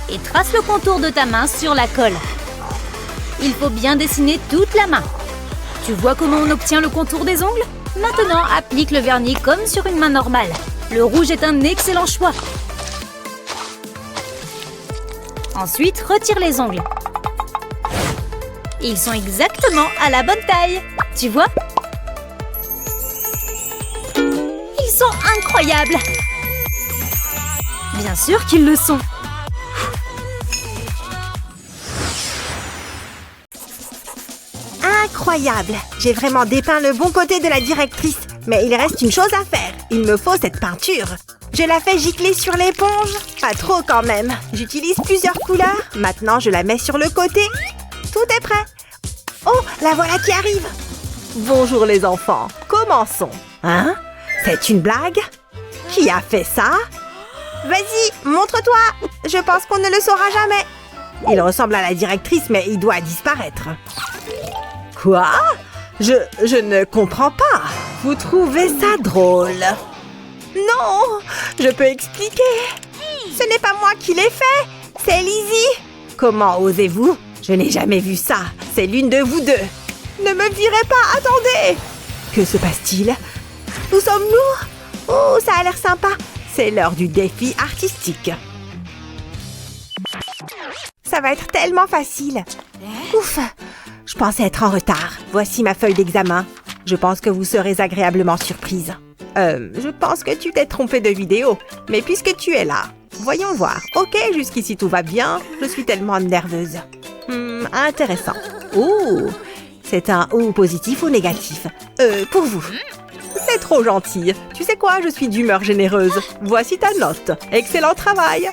et trace le contour de ta main sur la colle. Il faut bien dessiner toute la main. Tu vois comment on obtient le contour des ongles? Maintenant, applique le vernis comme sur une main normale. Le rouge est un excellent choix. Ensuite, retire les ongles. Ils sont exactement à la bonne taille. Tu vois? Ils sont incroyables. Bien sûr qu'ils le sont. Incroyable! J'ai vraiment dépeint le bon côté de la directrice. Mais il reste une chose à faire. Il me faut cette peinture. Je la fais gicler sur l'éponge. Pas trop quand même. J'utilise plusieurs couleurs. Maintenant, je la mets sur le côté. Tout est prêt. Oh, la voilà qui arrive. Bonjour les enfants, commençons. Hein? C'est une blague? Qui a fait ça? Vas-y, montre-toi! Je pense qu'on ne le saura jamais. Il ressemble à la directrice, mais il doit disparaître. Quoi? Je ne comprends pas. Vous trouvez ça drôle? Non, je peux expliquer. Ce n'est pas moi qui l'ai fait, c'est Lizzie. Comment osez-vous? Je n'ai jamais vu ça. C'est l'une de vous deux. Ne me virez pas, attendez! Que se passe-t-il? Où sommes-nous? Oh, ça a l'air sympa. C'est l'heure du défi artistique. Ça va être tellement facile. Ouf, je pensais être en retard. Voici ma feuille d'examen. Je pense que vous serez agréablement surprise. Je pense que tu t'es trompée de vidéo. Mais puisque tu es là, voyons voir. Ok, jusqu'ici tout va bien. Je suis tellement nerveuse. Intéressant. Oh, c'est un O positif ou négatif? Pour vous. C'est trop gentil. Tu sais quoi, je suis d'humeur généreuse. Voici ta note. Excellent travail.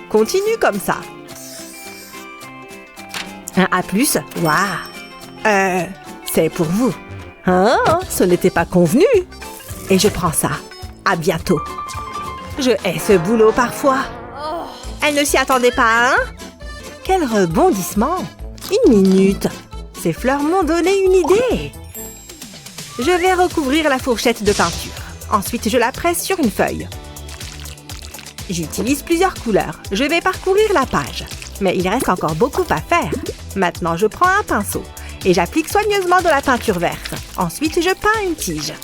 Continue comme ça. Un A+, waouh. C'est pour vous. Hein? Ce n'était pas convenu. Et je prends ça. À bientôt. Je hais ce boulot parfois. Elle ne s'y attendait pas, hein? Quel rebondissement. Une minute. Ces fleurs m'ont donné une idée. Je vais recouvrir la fourchette de peinture. Ensuite, je la presse sur une feuille. J'utilise plusieurs couleurs. Je vais parcourir la page. Mais il reste encore beaucoup à faire. Maintenant, je prends un pinceau et j'applique soigneusement de la peinture verte. Ensuite, je peins une tige.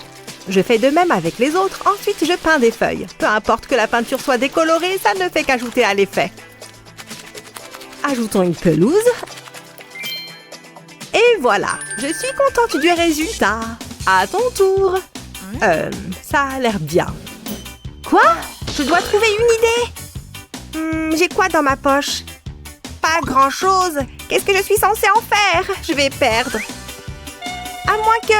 Je fais de même avec les autres. Ensuite, je peins des feuilles. Peu importe que la peinture soit décolorée, ça ne fait qu'ajouter à l'effet. Ajoutons une pelouse. Et voilà, je suis contente du résultat. À ton tour. Ça a l'air bien. Quoi? Je dois trouver une idée. J'ai quoi dans ma poche? Pas grand-chose. Qu'est-ce que je suis censée en faire? Je vais perdre. À moins que...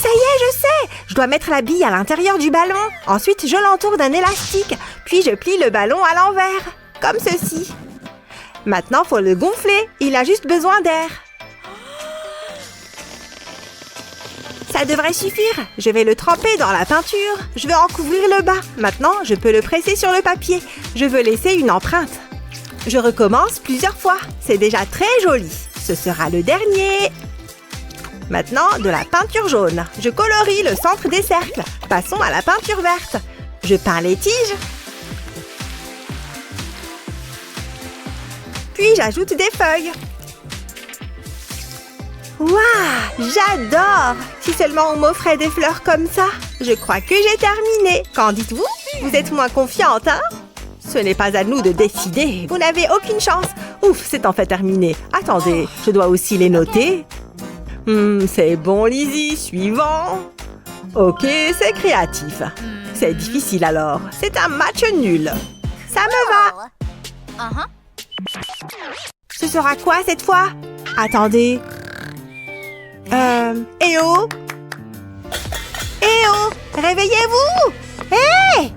Ça y est, je sais! Je dois mettre la bille à l'intérieur du ballon. Ensuite, je l'entoure d'un élastique. Puis, je plie le ballon à l'envers. Comme ceci. Maintenant, faut le gonfler. Il a juste besoin d'air. Ça devrait suffire. Je vais le tremper dans la peinture. Je vais en couvrir le bas. Maintenant, je peux le presser sur le papier. Je veux laisser une empreinte. Je recommence plusieurs fois. C'est déjà très joli. Ce sera le dernier. Maintenant, de la peinture jaune. Je colorie le centre des cercles. Passons à la peinture verte. Je peins les tiges. Puis j'ajoute des feuilles. Waouh, j'adore! Si seulement on m'offrait des fleurs comme ça. Je crois que j'ai terminé. Qu'en dites-vous? Vous êtes moins confiante, hein? Ce n'est pas à nous de décider. Vous n'avez aucune chance. Ouf, c'est en fait terminé. Attendez, je dois aussi les noter. C'est bon, Lizzie. Suivant. Ok, c'est créatif. C'est difficile alors. C'est un match nul. Ça me va. Ce sera quoi cette fois? Attendez. Eh oh! Eh oh! Réveillez-vous! Hé!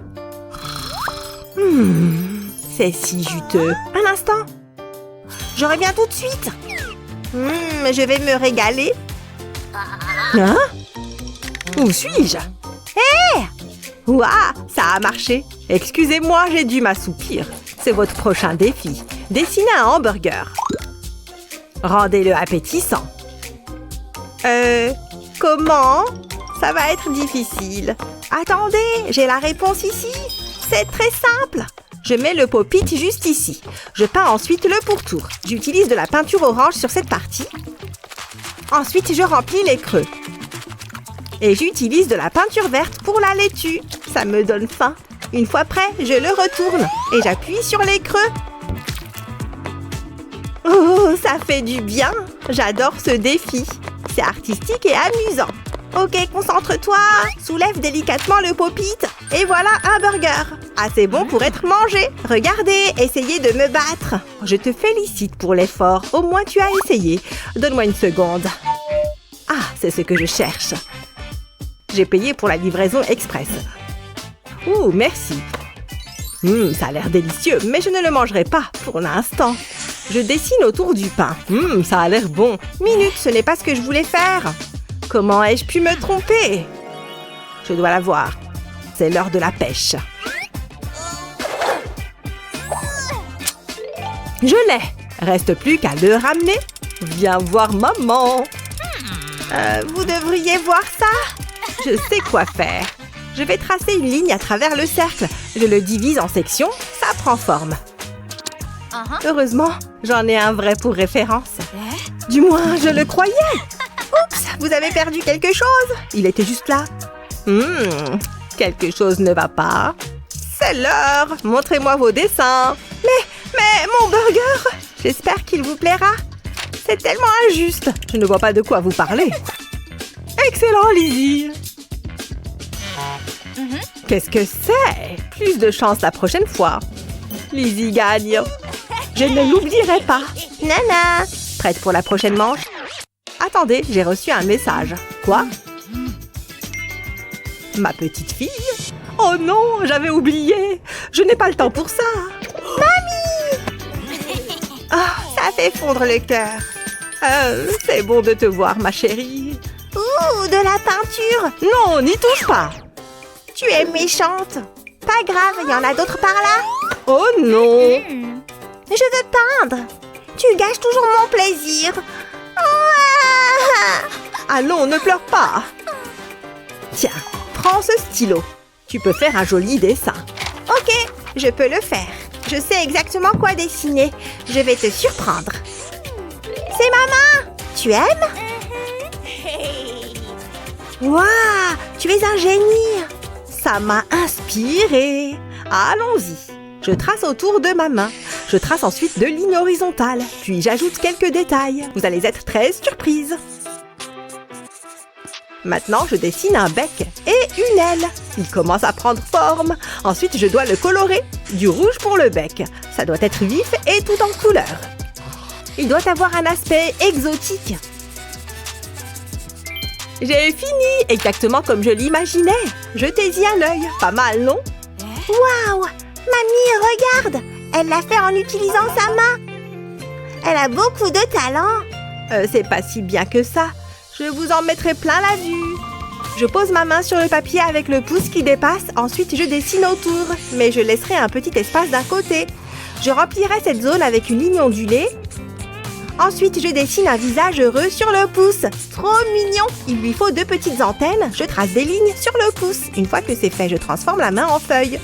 C'est si juteux. Un instant. Je reviens tout de suite. Je vais me régaler. Hein? Où suis-je? Hé! Ouah, ça a marché. Excusez-moi, j'ai dû m'assoupir. C'est votre prochain défi. Dessinez un hamburger. Rendez-le appétissant. Comment? Ça va être difficile. Attendez, j'ai la réponse ici. C'est très simple. Je mets le pop-it juste ici. Je peins ensuite le pourtour. J'utilise de la peinture orange sur cette partie. Ensuite, je remplis les creux. Et j'utilise de la peinture verte pour la laitue. Ça me donne faim. Une fois prêt, je le retourne et j'appuie sur les creux. Oh, ça fait du bien. J'adore ce défi. C'est artistique et amusant. Ok, concentre-toi. Soulève délicatement le pop-it. Et voilà un burger. Assez bon pour être mangé. Regardez, essayez de me battre. Je te félicite pour l'effort. Au moins tu as essayé. Donne-moi une seconde. Ah, c'est ce que je cherche. J'ai payé pour la livraison express. Ouh, merci. Ça a l'air délicieux, mais je ne le mangerai pas pour l'instant. Je dessine autour du pain. Ça a l'air bon. Minute, ce n'est pas ce que je voulais faire. Comment ai-je pu me tromper? Je dois la voir. c'est l'heure de la pêche. Je l'ai. Reste plus qu'à le ramener. Viens voir maman. Vous devriez voir ça. Je sais quoi faire. Je vais tracer une ligne à travers le cercle. Je le divise en sections, ça prend forme. Heureusement, j'en ai un vrai pour référence. Du moins, je le croyais. Oups, vous avez perdu quelque chose. Il était juste là. Quelque chose ne va pas. C'est l'heure. Montrez-moi vos dessins. Mais mon burger. J'espère qu'il vous plaira. C'est tellement injuste. Je ne vois pas de quoi vous parlez. Excellent, Lizzie. Qu'est-ce que c'est? Plus de chance la prochaine fois. Lizzie gagne. Je ne l'oublierai pas. Nana, prête pour la prochaine manche? Attendez, j'ai reçu un message. Quoi? Ma petite fille? Oh non, j'avais oublié. Je n'ai pas le temps pour ça. Mamie! Oh, ça fait fondre le cœur. C'est bon de te voir, ma chérie. Ouh, de la peinture. Non, n'y touche pas. Tu es méchante. Pas grave, il y en a d'autres par là. Oh non. Je veux peindre. Tu gâches toujours mon plaisir. Allons, ne pleure pas. Tiens, prends ce stylo. Tu peux faire un joli dessin. Ok, je peux le faire. Je sais exactement quoi dessiner. Je vais te surprendre. C'est maman. Tu aimes? Waouh, tu es un génie. Ça m'a inspirée. Allons-y. Je trace autour de ma main. Je trace ensuite deux lignes horizontales. Puis j'ajoute quelques détails. Vous allez être très surprise. Maintenant, je dessine un bec et une aile. Il commence à prendre forme. Ensuite, je dois le colorer. Du rouge pour le bec. Ça doit être vif et tout en couleur. Il doit avoir un aspect exotique. J'ai fini, exactement comme je l'imaginais. Jetez-y un œil. Pas mal, non? Waouh! Mamie, regarde! Elle l'a fait en utilisant sa main. Elle a beaucoup de talent. C'est pas si bien que ça. Je vous en mettrai plein la vue. Je pose ma main sur le papier avec le pouce qui dépasse. Ensuite, je dessine autour. Mais je laisserai un petit espace d'un côté. Je remplirai cette zone avec une ligne ondulée. Ensuite, je dessine un visage heureux sur le pouce. Trop mignon! Il lui faut deux petites antennes. Je trace des lignes sur le pouce. Une fois que c'est fait, je transforme la main en feuille.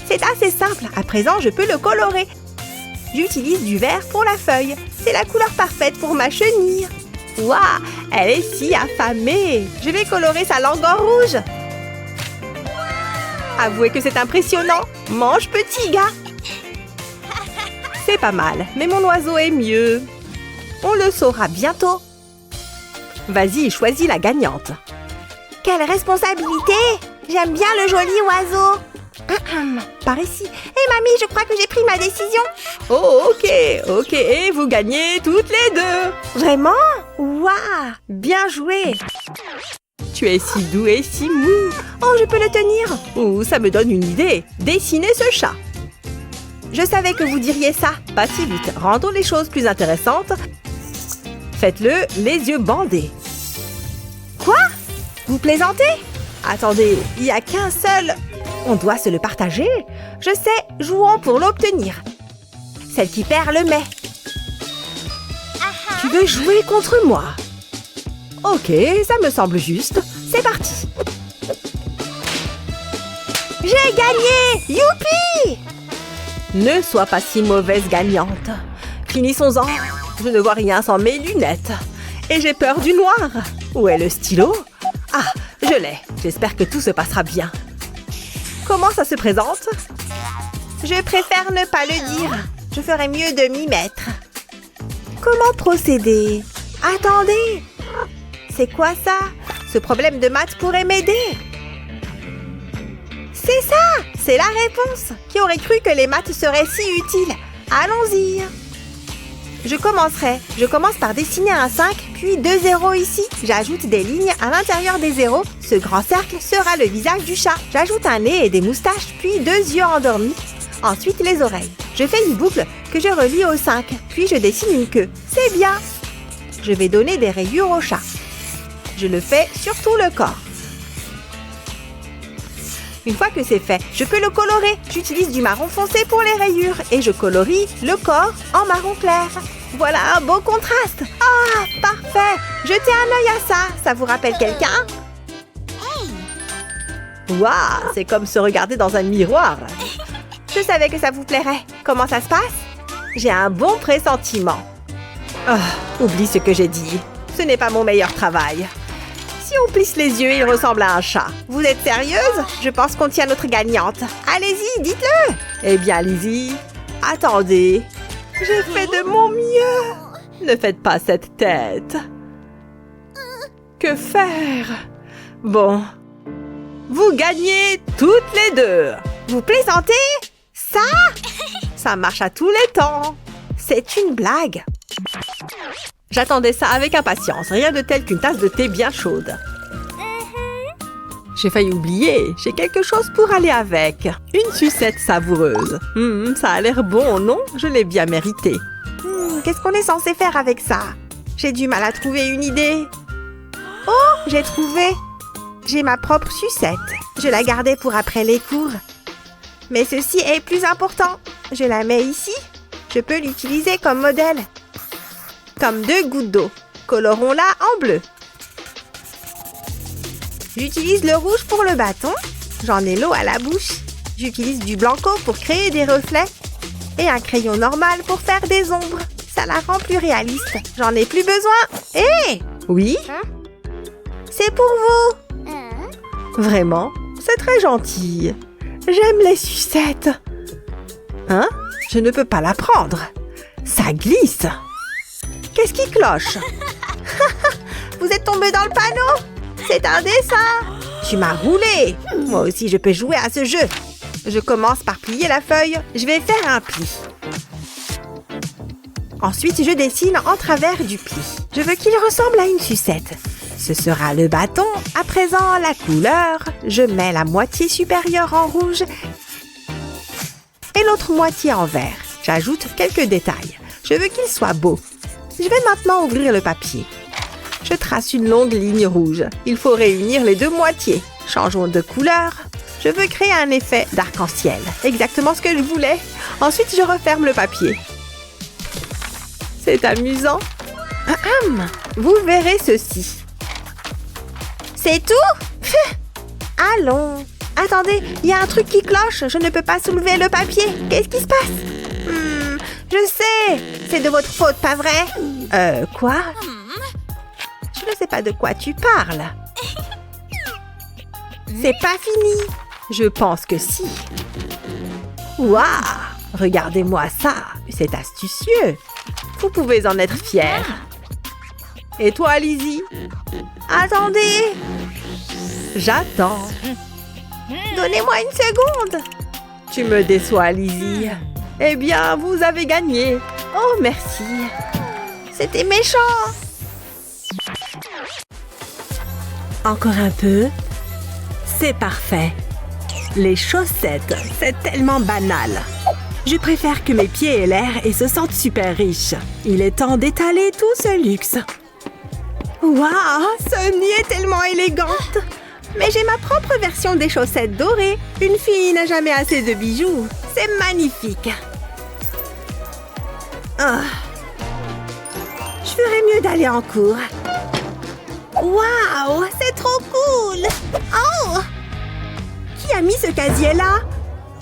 C'est assez simple. À présent, je peux le colorer. J'utilise du vert pour la feuille. C'est la couleur parfaite pour ma chenille. Waouh! Elle est si affamée. Je vais colorer sa langue en rouge. Avouez que c'est impressionnant. Mange, petit gars. C'est pas mal, mais mon oiseau est mieux. On le saura bientôt. Vas-y, choisis la gagnante. Quelle responsabilité! J'aime bien le joli oiseau. Par ici. Hé mamie, je crois que j'ai pris ma décision. Oh, ok. Et vous gagnez toutes les deux. Vraiment? Waouh! Bien joué. Tu es si doux et si mou. Oh, je peux le tenir. Ouh, ça me donne une idée. Dessinez ce chat. Je savais que vous diriez ça. Pas si vite. Rendons les choses plus intéressantes. Faites-le les yeux bandés. Quoi? Vous plaisantez? Attendez, il n'y a qu'un seul. On doit se le partager. Je sais, jouons pour l'obtenir. Celle qui perd le met. Tu veux jouer contre moi? Ok, ça me semble juste. C'est parti. J'ai gagné! Youpi! Ne sois pas si mauvaise gagnante. Finissons-en. Je ne vois rien sans mes lunettes. Et j'ai peur du noir. Où est le stylo? Ah, je l'ai. J'espère que tout se passera bien. Comment ça se présente? Je préfère ne pas le dire. Je ferais mieux de m'y mettre. Comment procéder? Attendez! C'est quoi ça? Ce problème de maths pourrait m'aider. C'est ça! C'est la réponse! Qui aurait cru que les maths seraient si utiles? Allons-y! Je commence par dessiner un 5, puis 2 zéros ici. J'ajoute des lignes à l'intérieur des zéros. Ce grand cercle sera le visage du chat. J'ajoute un nez et des moustaches, puis 2 yeux endormis. Ensuite, les oreilles. Je fais une boucle que je relie au 5, puis je dessine une queue. C'est bien! Je vais donner des rayures au chat. Je le fais sur tout le corps. Une fois que c'est fait, je peux le colorer. J'utilise du marron foncé pour les rayures et je colorie le corps en marron clair. Voilà un beau contraste. Ah, parfait. Jetez un œil à ça. Ça vous rappelle quelqu'un? Waouh, c'est comme se regarder dans un miroir. Je savais que ça vous plairait. Comment ça se passe? J'ai un bon pressentiment. Oh, oublie ce que j'ai dit. Ce n'est pas mon meilleur travail. Si on plisse les yeux, il ressemble à un chat. Vous êtes sérieuse? Je pense qu'on tient notre gagnante. Allez-y, dites-le! Eh bien, Lizzie, attendez. J'ai fait de mon mieux. Ne faites pas cette tête. Que faire? Bon. Vous gagnez toutes les deux. Vous plaisantez? Ça marche à tous les temps. C'est une blague. J'attendais ça avec impatience. Rien de tel qu'une tasse de thé bien chaude. J'ai failli oublier. J'ai quelque chose pour aller avec. Une sucette savoureuse. Ça a l'air bon, non? Je l'ai bien mérité. Qu'est-ce qu'on est censé faire avec ça? J'ai du mal à trouver une idée. Oh, j'ai trouvé. J'ai ma propre sucette. Je la gardais pour après les cours. Mais ceci est plus important. Je la mets ici. Je peux l'utiliser comme modèle. Comme 2 gouttes d'eau. Colorons-la en bleu. J'utilise le rouge pour le bâton. J'en ai l'eau à la bouche. J'utilise du blanco pour créer des reflets. Et un crayon normal pour faire des ombres. Ça la rend plus réaliste. J'en ai plus besoin. Hé! Oui? C'est pour vous. Vraiment? C'est très gentil. J'aime les sucettes. Hein? Je ne peux pas la prendre. Ça glisse. Qu'est-ce qui cloche? Vous êtes tombé dans le panneau? C'est un dessin. Tu m'as roulé. Moi aussi, je peux jouer à ce jeu. Je commence par plier la feuille. Je vais faire un pli. Ensuite, je dessine en travers du pli. Je veux qu'il ressemble à une sucette. Ce sera le bâton. À présent, la couleur. Je mets la moitié supérieure en rouge et l'autre moitié en vert. J'ajoute quelques détails. Je veux qu'il soit beau. Je vais maintenant ouvrir le papier. Je trace une longue ligne rouge. Il faut réunir les 2 moitiés. Changeons de couleur. Je veux créer un effet d'arc-en-ciel. Exactement ce que je voulais. Ensuite, je referme le papier. C'est amusant. Vous verrez ceci. C'est tout? Allons. Attendez, il y a un truc qui cloche. Je ne peux pas soulever le papier. Qu'est-ce qui se passe? Je sais. C'est de votre faute, pas vrai? Quoi? Je ne sais pas de quoi tu parles. C'est pas fini. Je pense que si. Waouh! Regardez-moi ça. C'est astucieux. Vous pouvez en être fiers. Et toi, Lizzie? Attendez. J'attends. Donnez-moi une seconde. Tu me déçois, Lizzie. Eh bien, vous avez gagné. Oh, merci. C'était méchant. Encore un peu. C'est parfait. Les chaussettes, c'est tellement banal. Je préfère que mes pieds aient l'air et se sentent super riches. Il est temps d'étaler tout ce luxe. Waouh, Sunny est tellement élégante. Mais j'ai ma propre version des chaussettes dorées. Une fille n'a jamais assez de bijoux. C'est magnifique. Je ferais mieux d'aller en cours. Waouh, c'est trop cool. Oh! Qui a mis ce casier-là?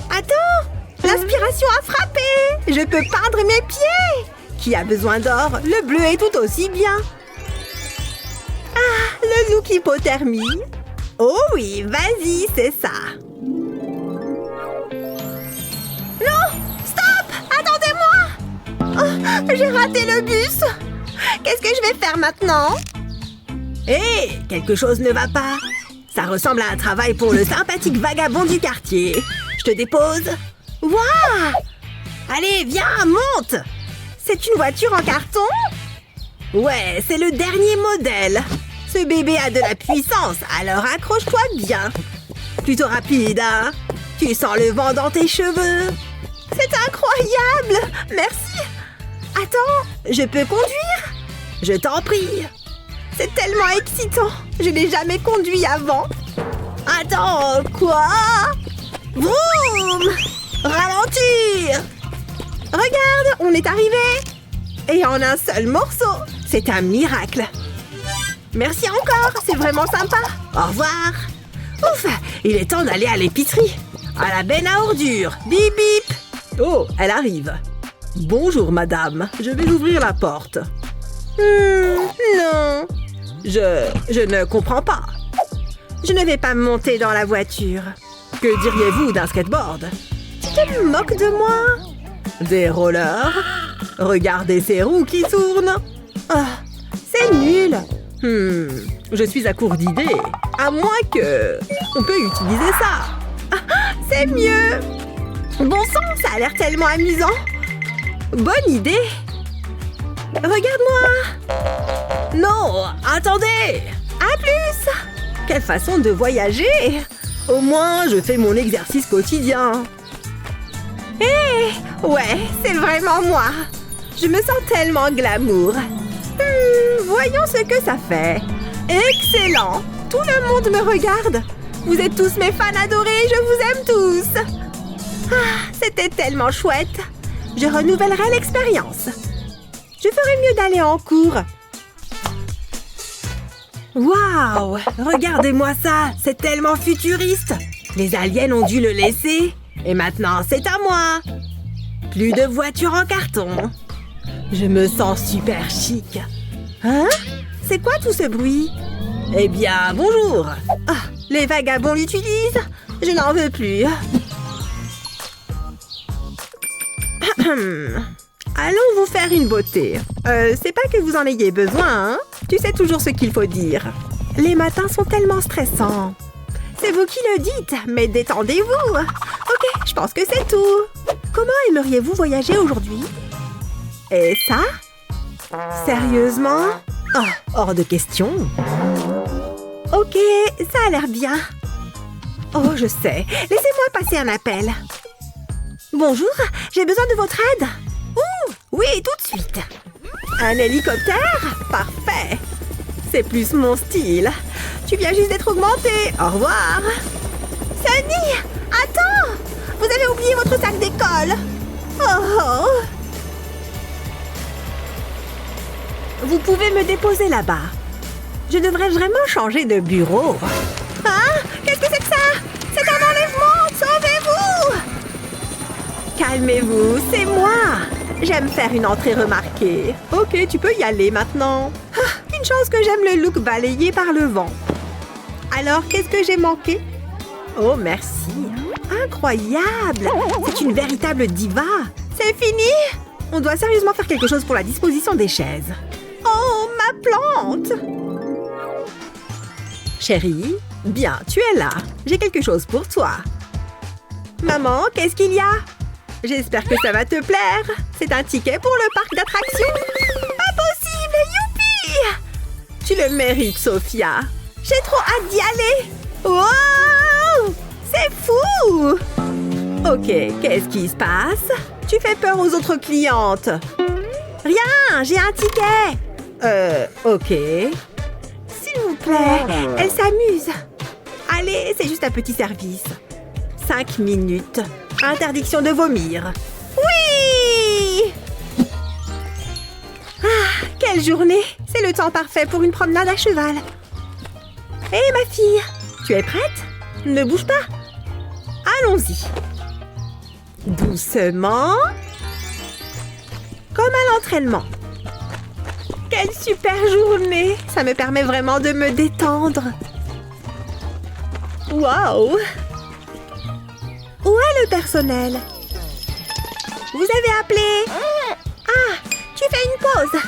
Attends, l'inspiration a frappé. Je peux peindre mes pieds. Qui a besoin d'or? Le bleu est tout aussi bien. Ah, le look hypothermie. Oh oui, vas-y, c'est ça. Non, stop, attendez-moi. Oh, j'ai raté le bus. Qu'est-ce que je vais faire maintenant? Hé, quelque chose ne va pas. Ça ressemble à un travail pour le sympathique vagabond du quartier. Je te dépose. Waouh! Allez, viens, monte. C'est une voiture en carton? Ouais, c'est le dernier modèle. Ce bébé a de la puissance, alors accroche-toi bien. Plutôt rapide, hein? Tu sens le vent dans tes cheveux. C'est incroyable! Merci. Attends, je peux conduire? Je t'en prie. C'est tellement excitant. Je n'ai jamais conduit avant. Attends, quoi? Vroom! Ralentir! Regarde, on est arrivé! Et en un seul morceau! C'est un miracle! Merci encore, c'est vraiment sympa! Au revoir! Ouf! Il est temps d'aller à l'épicerie! À la benne à ordures! Bip bip! Oh, elle arrive. Bonjour, madame. Je vais ouvrir la porte. Non! Je ne comprends pas. Je ne vais pas monter dans la voiture. Que diriez-vous d'un skateboard? Tu te moques de moi? Des rollers? Regardez ces roues qui tournent. Oh, c'est nul! Je suis à court d'idées. À moins que... On peut utiliser ça. C'est mieux! Bon sang, ça a l'air tellement amusant! Bonne idée! Regarde-moi! Non, attendez! À plus! Quelle façon de voyager! Au moins, je fais mon exercice quotidien. Ouais, c'est vraiment moi! Je me sens tellement glamour! Voyons ce que ça fait! Excellent! Tout le monde me regarde! Vous êtes tous mes fans adorés, je vous aime tous! Ah, c'était tellement chouette! Je renouvellerai l'expérience! Je ferais mieux d'aller en cours! Waouh! Regardez-moi ça! C'est tellement futuriste! Les aliens ont dû le laisser. Et maintenant, c'est à moi! Plus de voitures en carton. Je me sens super chic. Hein? C'est quoi tout ce bruit? Eh bien, bonjour! Ah, les vagabonds l'utilisent! Je n'en veux plus! Allons vous faire une beauté. C'est pas que vous en ayez besoin, hein? Tu sais toujours ce qu'il faut dire. Les matins sont tellement stressants. C'est vous qui le dites, mais détendez-vous. Ok, je pense que c'est tout. Comment aimeriez-vous voyager aujourd'hui? Et ça? Sérieusement? Ah, hors de question. Ok, ça a l'air bien. Oh, je sais. Laissez-moi passer un appel. Bonjour, j'ai besoin de votre aide. Ouh, oui, tout de suite. Un hélicoptère? Parfait. C'est plus mon style. Tu viens juste d'être augmenté. Au revoir. Sunny, attends! Vous avez oublié votre sac d'école. Oh. Vous pouvez me déposer là-bas. Je devrais vraiment changer de bureau. Hein? Qu'est-ce que c'est que ça? C'est un enlèvement! Sauvez-vous! Calmez-vous, c'est moi! J'aime faire une entrée remarquée. Ok, tu peux y aller maintenant. Ah, une chance que j'aime le look balayé par le vent. Alors, qu'est-ce que j'ai manqué? Oh, merci. Incroyable! C'est une véritable diva. C'est fini? On doit sérieusement faire quelque chose pour la disposition des chaises. Oh, ma plante! Chérie, bien, tu es là. J'ai quelque chose pour toi. Maman, qu'est-ce qu'il y a? J'espère que ça va te plaire. C'est un ticket pour le parc d'attractions. Pas possible, youpi! Tu le mérites, Sophia. J'ai trop hâte d'y aller. Wow! C'est fou! Ok, qu'est-ce qui se passe? Tu fais peur aux autres clientes. Rien, j'ai un ticket. Ok. S'il vous plaît, elle s'amuse. Allez, c'est juste un petit service. 5 minutes. Interdiction de vomir. Oui! Ah, quelle journée! C'est le temps parfait pour une promenade à cheval. Hé, ma fille, tu es prête? Ne bouge pas. Allons-y. Doucement. Comme à l'entraînement. Quelle super journée! Ça me permet vraiment de me détendre. Waouh! Où est le personnel? Vous avez appelé? Ah, tu fais une pause.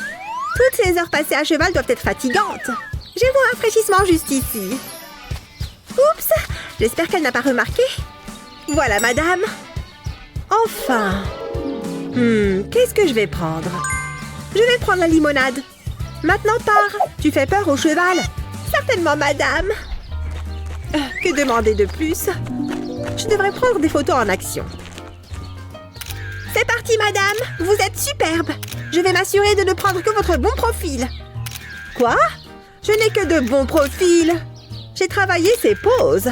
Toutes ces heures passées à cheval doivent être fatigantes. J'ai vos rafraîchissements juste ici. Oups, j'espère qu'elle n'a pas remarqué. Voilà, madame. Enfin. Qu'est-ce que je vais prendre? Je vais prendre la limonade. Maintenant, pars. Tu fais peur au cheval? Certainement, madame. Que demander de plus? Je devrais prendre des photos en action. C'est parti, madame. Vous êtes superbe. Je vais m'assurer de ne prendre que votre bon profil. Quoi? Je n'ai que de bons profils. J'ai travaillé ces poses.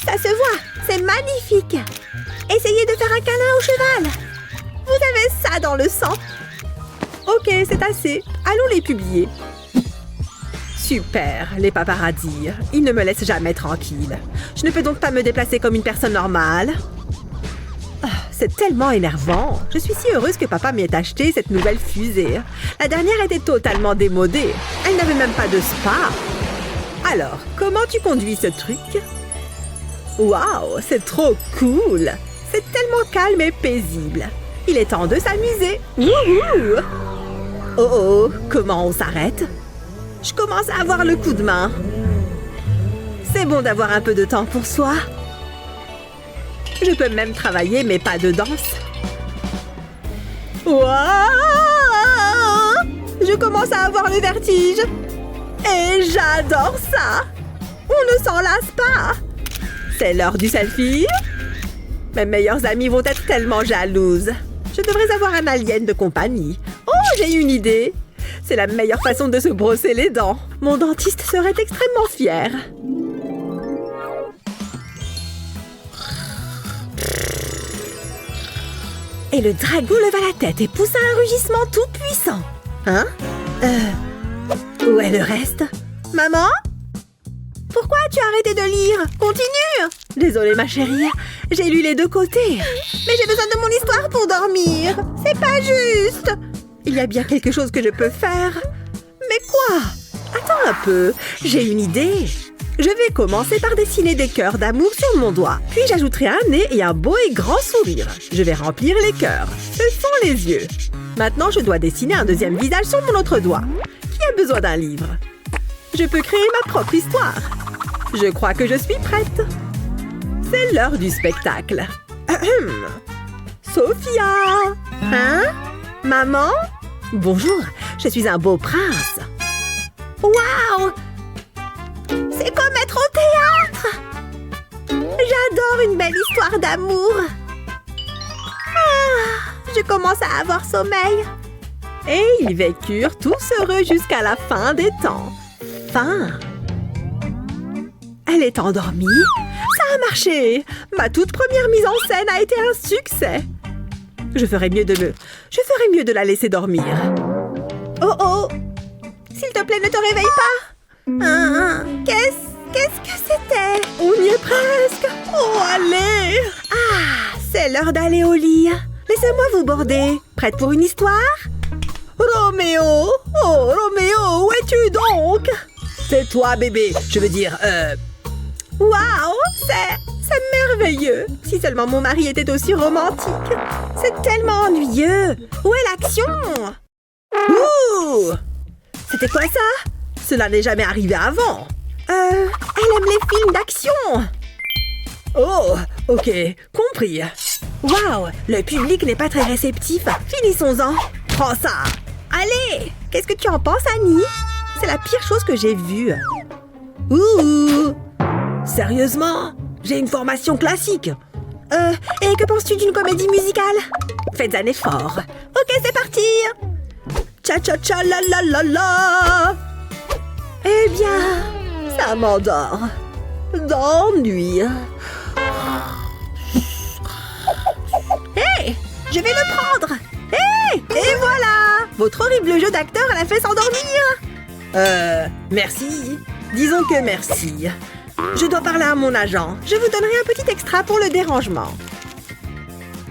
Ça se voit, c'est magnifique. Essayez de faire un câlin au cheval. Vous avez ça dans le sang. Ok, c'est assez. Allons les publier. Super, les paparazzis. Ils ne me laissent jamais tranquille. Je ne peux donc pas me déplacer comme une personne normale. Ah, c'est tellement énervant. Je suis si heureuse que papa m'ait acheté cette nouvelle fusée. La dernière était totalement démodée. Elle n'avait même pas de spa. Alors, comment tu conduis ce truc? Waouh, c'est trop cool. C'est tellement calme et paisible. Il est temps de s'amuser. Wouhou! Oh oh, comment on s'arrête? Je commence à avoir le coup de main. C'est bon d'avoir un peu de temps pour soi. Je peux même travailler, mais pas de danse. Waouh! Je commence à avoir le vertige. Et j'adore ça. On ne s'en lasse pas. C'est l'heure du selfie. Mes meilleures amies vont être tellement jalouses. Je devrais avoir un alien de compagnie. Oh, j'ai une idée. C'est la meilleure façon de se brosser les dents. Mon dentiste serait extrêmement fier. Et le dragon leva la tête et poussa un rugissement tout puissant. Hein? Où est le reste? Maman? Pourquoi as-tu arrêté de lire? Continue! Désolée, ma chérie. J'ai lu les deux côtés. Mais j'ai besoin de mon histoire pour dormir. C'est pas juste. Il y a bien quelque chose que je peux faire. Mais quoi? Attends un peu. J'ai une idée. Je vais commencer par dessiner des cœurs d'amour sur mon doigt. Puis j'ajouterai un nez et un beau et grand sourire. Je vais remplir les cœurs. Ce sont les yeux. Maintenant, je dois dessiner un deuxième visage sur mon autre doigt. Qui a besoin d'un livre? Je peux créer ma propre histoire. Je crois que je suis prête. C'est l'heure du spectacle. Sophia! Hein? Maman? Bonjour, je suis un beau prince. Waouh! C'est comme être au théâtre! J'adore une belle histoire d'amour. Je commence à avoir sommeil. Et ils vécurent tous heureux jusqu'à la fin des temps. Fin. Elle est endormie. Ça a marché. Ma toute première mise en scène a été un succès. Je ferais mieux de la laisser dormir. Oh oh! S'il te plaît, ne te réveille pas. Qu'est-ce que c'était? On y est presque. Oh, allez! Ah, c'est l'heure d'aller au lit. Laissez-moi vous border. Prête pour une histoire? Roméo! Oh, Roméo, où es-tu donc? C'est toi, bébé. Je veux dire, Waouh! C'est merveilleux! Si seulement mon mari était aussi romantique! C'est tellement ennuyeux! Où est l'action? Ouh! C'était quoi ça? Cela n'est jamais arrivé avant! Elle aime les films d'action! oh, ok, compris. Waouh! Le public n'est pas très réceptif! Finissons-en! Prends ça! Allez! Qu'est-ce que tu en penses, Annie? C'est la pire chose que j'ai vue! Ouh! Sérieusement? J'ai une formation classique. Et que penses-tu d'une comédie musicale? Faites un effort. Ok, c'est parti. Cha-cha-cha la la la la. Eh bien, ça m'endort. D'ennui. Hé, je vais le prendre. Hé, et voilà. Votre horrible jeu d'acteur l'a fait s'endormir. Merci. Disons que merci. Je dois parler à mon agent. Je vous donnerai un petit extra pour le dérangement.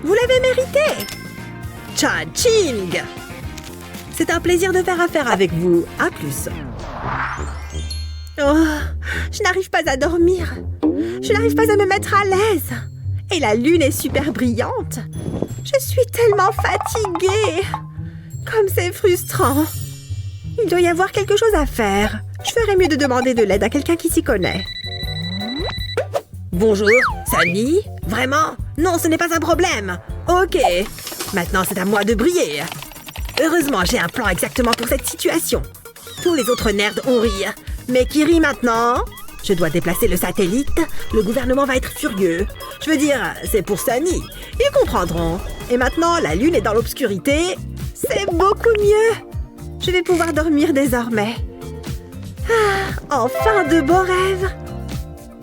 Vous l'avez mérité. Cha-ching! C'est un plaisir de faire affaire avec vous. À plus. Oh, je n'arrive pas à dormir. Je n'arrive pas à me mettre à l'aise. Et la lune est super brillante. Je suis tellement fatiguée. Comme c'est frustrant. Il doit y avoir quelque chose à faire. Je ferais mieux de demander de l'aide à quelqu'un qui s'y connaît. Bonjour, Sunny? Vraiment? Non, ce n'est pas un problème. Ok, maintenant c'est à moi de briller. Heureusement, j'ai un plan exactement pour cette situation. Tous les autres nerds ont ri. Mais qui rit maintenant? Je dois déplacer le satellite. Le gouvernement va être furieux. Je veux dire, c'est pour Sunny. Ils comprendront. Et maintenant, la lune est dans l'obscurité. C'est beaucoup mieux. Je vais pouvoir dormir désormais. Enfin de beaux rêves.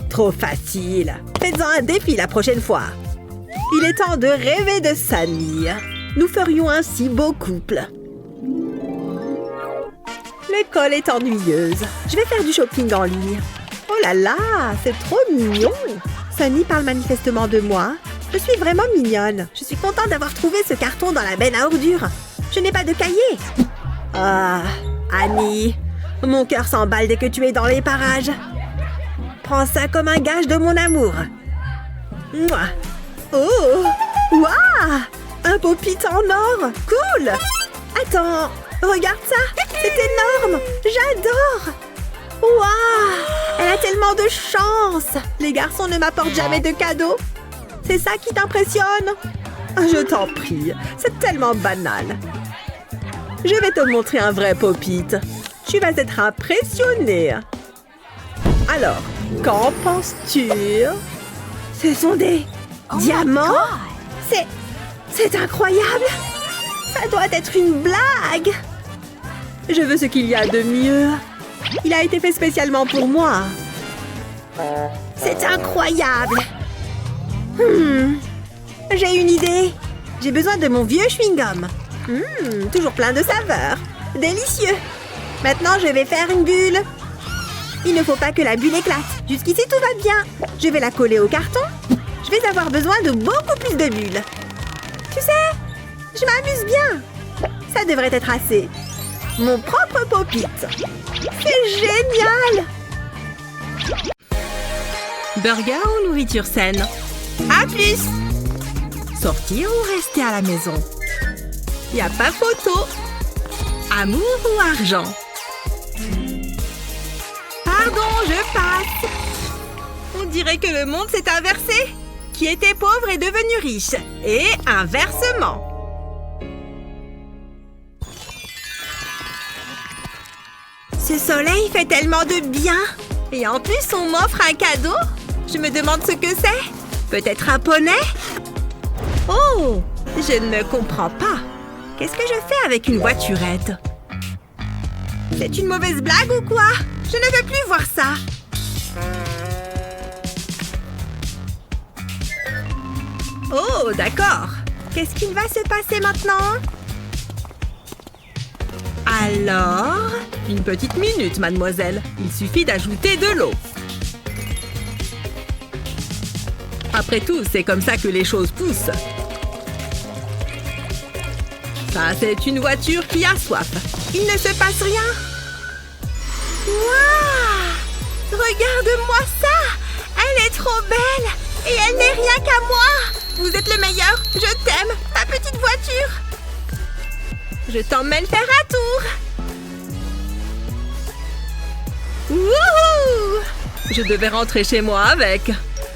Trop facile. Faites-en un défi la prochaine fois. Il est temps de rêver de Sunny. Nous ferions un si beau couple. L'école est ennuyeuse. Je vais faire du shopping en ligne. Oh là là, c'est trop mignon. Sunny parle manifestement de moi. Je suis vraiment mignonne. Je suis contente d'avoir trouvé ce carton dans la benne à ordures. Je n'ai pas de cahier. Ah, Annie, mon cœur s'emballe dès que tu es dans les parages. Prends ça comme un gage de mon amour. Mouah. Oh, waouh, un pop-it en or. Cool. Attends, regarde ça. C'est énorme. J'adore. Waouh, elle a tellement de chance. Les garçons ne m'apportent jamais de cadeaux. C'est ça qui t'impressionne? Je t'en prie, c'est tellement banal. Je vais te montrer un vrai pop-it. Tu vas être impressionné. Alors, qu'en penses-tu? Ce sont des diamants? C'est incroyable. Ça doit être une blague. Je veux ce qu'il y a de mieux. Il a été fait spécialement pour moi. C'est incroyable. J'ai une idée. J'ai besoin de mon vieux chewing-gum. Toujours plein de saveurs. Délicieux. Maintenant, je vais faire une bulle. Il ne faut pas que la bulle éclate. Jusqu'ici, tout va bien. Je vais la coller au carton. Je vais avoir besoin de beaucoup plus de bulles. Tu sais, je m'amuse bien. Ça devrait être assez. Mon propre pop-it. C'est génial. Burger ou nourriture saine? À plus. Sortir ou rester à la maison? Y a pas photo. Amour ou argent? Pardon, je passe. On dirait que le monde s'est inversé. Qui était pauvre est devenu riche. Et inversement. Ce soleil fait tellement de bien. Et en plus, on m'offre un cadeau. Je me demande ce que c'est. Peut-être un poney? Oh, je ne comprends pas. Qu'est-ce que je fais avec une voiturette? C'est une mauvaise blague ou quoi? Je ne veux plus voir ça. Oh, d'accord. Qu'est-ce qu'il va se passer maintenant? Alors, une petite minute, mademoiselle. Il suffit d'ajouter de l'eau. Après tout, c'est comme ça que les choses poussent. Ça, c'est une voiture qui a soif. Il ne se passe rien. Waouh! Regarde-moi ça! Elle est trop belle! Et elle n'est rien qu'à moi! Vous êtes le meilleur! Je t'aime, ma petite voiture! Je t'emmène faire un tour! Wouhou! Je devais rentrer chez moi avec.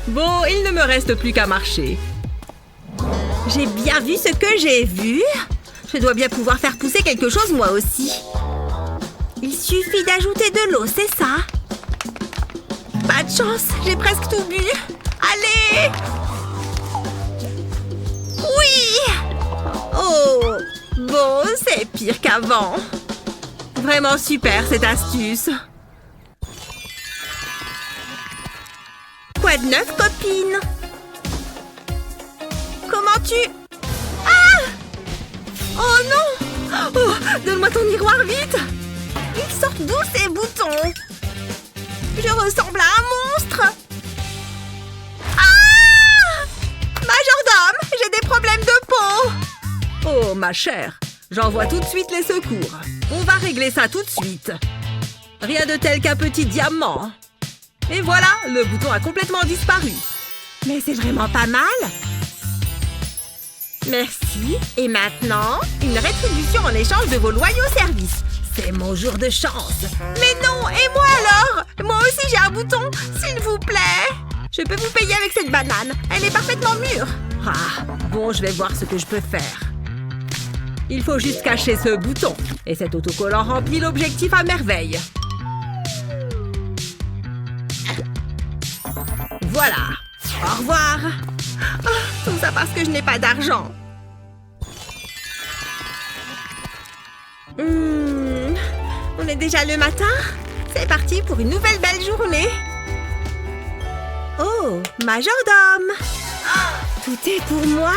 Bon, il ne me reste plus qu'à marcher. J'ai bien vu ce que j'ai vu. Je dois bien pouvoir faire pousser quelque chose moi aussi. Il suffit d'ajouter de l'eau, c'est ça? Pas de chance, j'ai presque tout bu. Allez! Oui! Oh! Bon, c'est pire qu'avant. Vraiment super cette astuce. Quoi de neuf, copine? Comment tu... Ah! Oh non! Oh, donne-moi ton miroir, vite! Ils sortent d'où ces boutons? Je ressemble à un monstre! Ah! Majordome, j'ai des problèmes de peau! Oh, ma chère, j'envoie tout de suite les secours. On va régler ça tout de suite. Rien de tel qu'un petit diamant. Et voilà, le bouton a complètement disparu. Mais c'est vraiment pas mal. Merci. Et maintenant, une rétribution en échange de vos loyaux services. C'est mon jour de chance. Mais non, et moi alors? Moi aussi j'ai un bouton, s'il vous plaît. Je peux vous payer avec cette banane. Elle est parfaitement mûre. Ah, bon, je vais voir ce que je peux faire. Il faut juste cacher ce bouton. Et cet autocollant remplit l'objectif à merveille. Voilà. Au revoir. Oh, tout ça parce que je n'ai pas d'argent. On est déjà le matin? C'est parti pour une nouvelle belle journée. Oh, majordome. Oh, tout est pour moi.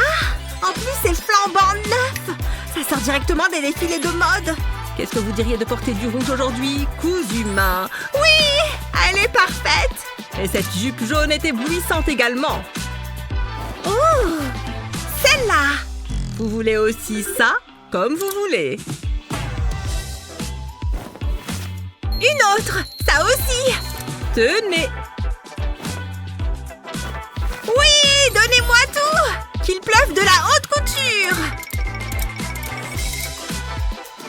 En plus, c'est flambant neuf. Ça sort directement des défilés de mode. Qu'est-ce que vous diriez de porter du rouge aujourd'hui? Cousu main. Oui, elle est parfaite. Et cette jupe jaune est éblouissante également. Oh, celle-là. Vous voulez aussi ça? Comme vous voulez. Une autre, ça aussi. Tenez. Oui, donnez-moi tout. Qu'il pleuve de la haute couture.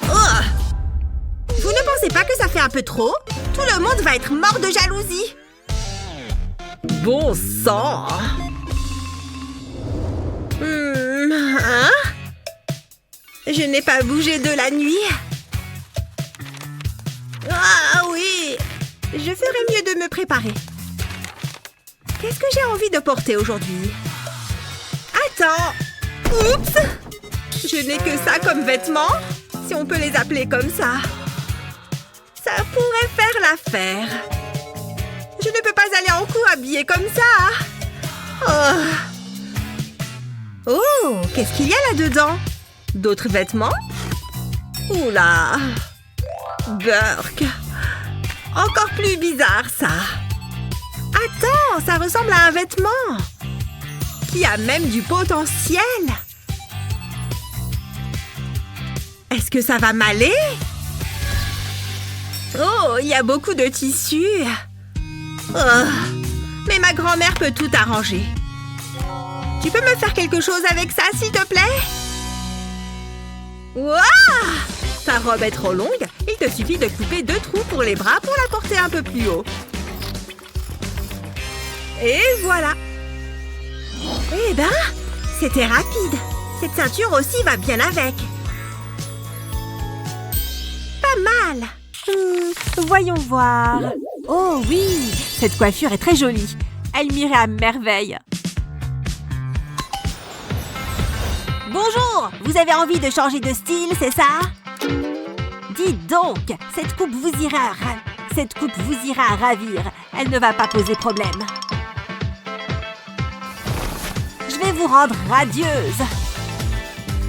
Oh. Vous ne pensez pas que ça fait un peu trop? Tout le monde va être mort de jalousie. Bon sang. Hein? Je n'ai pas bougé de la nuit. Ah oui, je ferais mieux de me préparer. Qu'est-ce que j'ai envie de porter aujourd'hui? Attends. Oups. Je n'ai que ça comme vêtements, si on peut les appeler comme ça. Ça pourrait faire l'affaire. Je ne peux pas aller en cours habillée comme ça. Oh, qu'est-ce qu'il y a là-dedans? D'autres vêtements? Oula! Burk! Encore plus bizarre, ça! Attends, ça ressemble à un vêtement! Qui a même du potentiel! Est-ce que ça va m'aller? Oh, il y a beaucoup de tissu! Oh, mais ma grand-mère peut tout arranger. Tu peux me faire quelque chose avec ça, s'il te plaît? Wouah! Ta robe est trop longue. Il te suffit de couper 2 trous pour les bras pour la porter un peu plus haut. Et voilà. Eh ben, c'était rapide. Cette ceinture aussi va bien avec. Pas mal. Voyons voir. Oh oui, cette coiffure est très jolie. Elle m'irait à merveille. Bonjour, vous avez envie de changer de style, c'est ça? Dites donc, cette coupe vous ira à ravir. Elle ne va pas poser problème. Je vais vous rendre radieuse.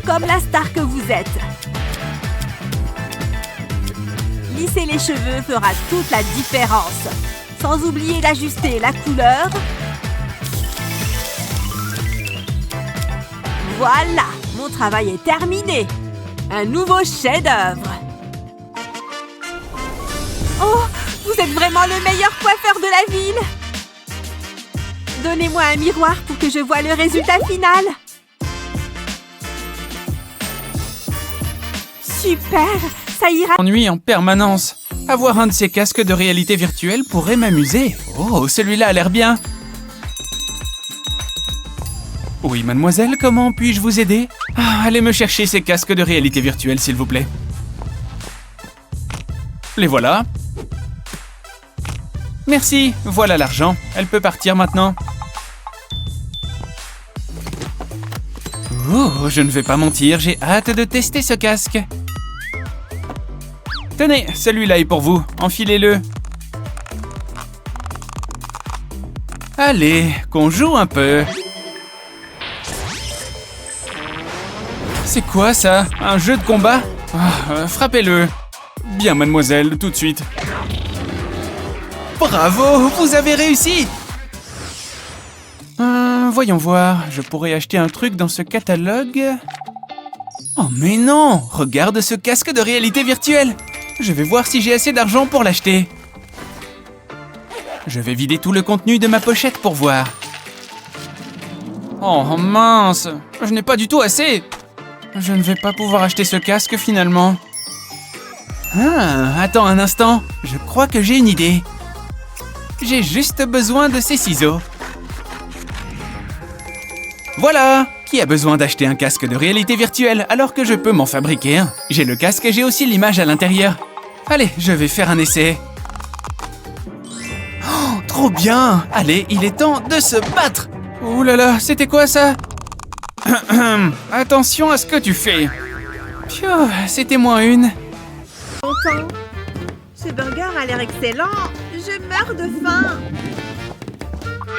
Comme la star que vous êtes. Lisser les cheveux fera toute la différence. Sans oublier d'ajuster la couleur. Voilà, mon travail est terminé. Un nouveau chef-d'œuvre. Oh, vous êtes vraiment le meilleur coiffeur de la ville. Donnez-moi un miroir pour que je voie le résultat final. Super, ça ira. Ennui en permanence. Avoir un de ces casques de réalité virtuelle pourrait m'amuser. Oh, celui-là a l'air bien. Oui, mademoiselle, comment puis-je vous aider? Allez me chercher ces casques de réalité virtuelle, s'il vous plaît. Les voilà. Merci, voilà l'argent. Elle peut partir maintenant. Oh, je ne vais pas mentir, j'ai hâte de tester ce casque. Tenez, celui-là est pour vous. Enfilez-le. Allez, qu'on joue un peu. C'est quoi ça? Un jeu de combat? Frappez-le. Bien, mademoiselle, tout de suite. Bravo, vous avez réussi! Voyons voir, je pourrais acheter un truc dans ce catalogue. Oh mais non! Regarde ce casque de réalité virtuelle! Je vais voir si j'ai assez d'argent pour l'acheter. Je vais vider tout le contenu de ma pochette pour voir. Oh mince! Je n'ai pas du tout assez! Je ne vais pas pouvoir acheter ce casque finalement. Attends un instant. Je crois que j'ai une idée. J'ai juste besoin de ces ciseaux. Voilà! Qui a besoin d'acheter un casque de réalité virtuelle alors que je peux m'en fabriquer un? J'ai le casque et j'ai aussi l'image à l'intérieur. Allez, je vais faire un essai. Oh, trop bien! Allez, il est temps de se battre! Ouh là là, c'était quoi ça? Attention à ce que tu fais. Pfiou, c'était moins une. Longtemps. Ce burger a l'air excellent. Je meurs de faim.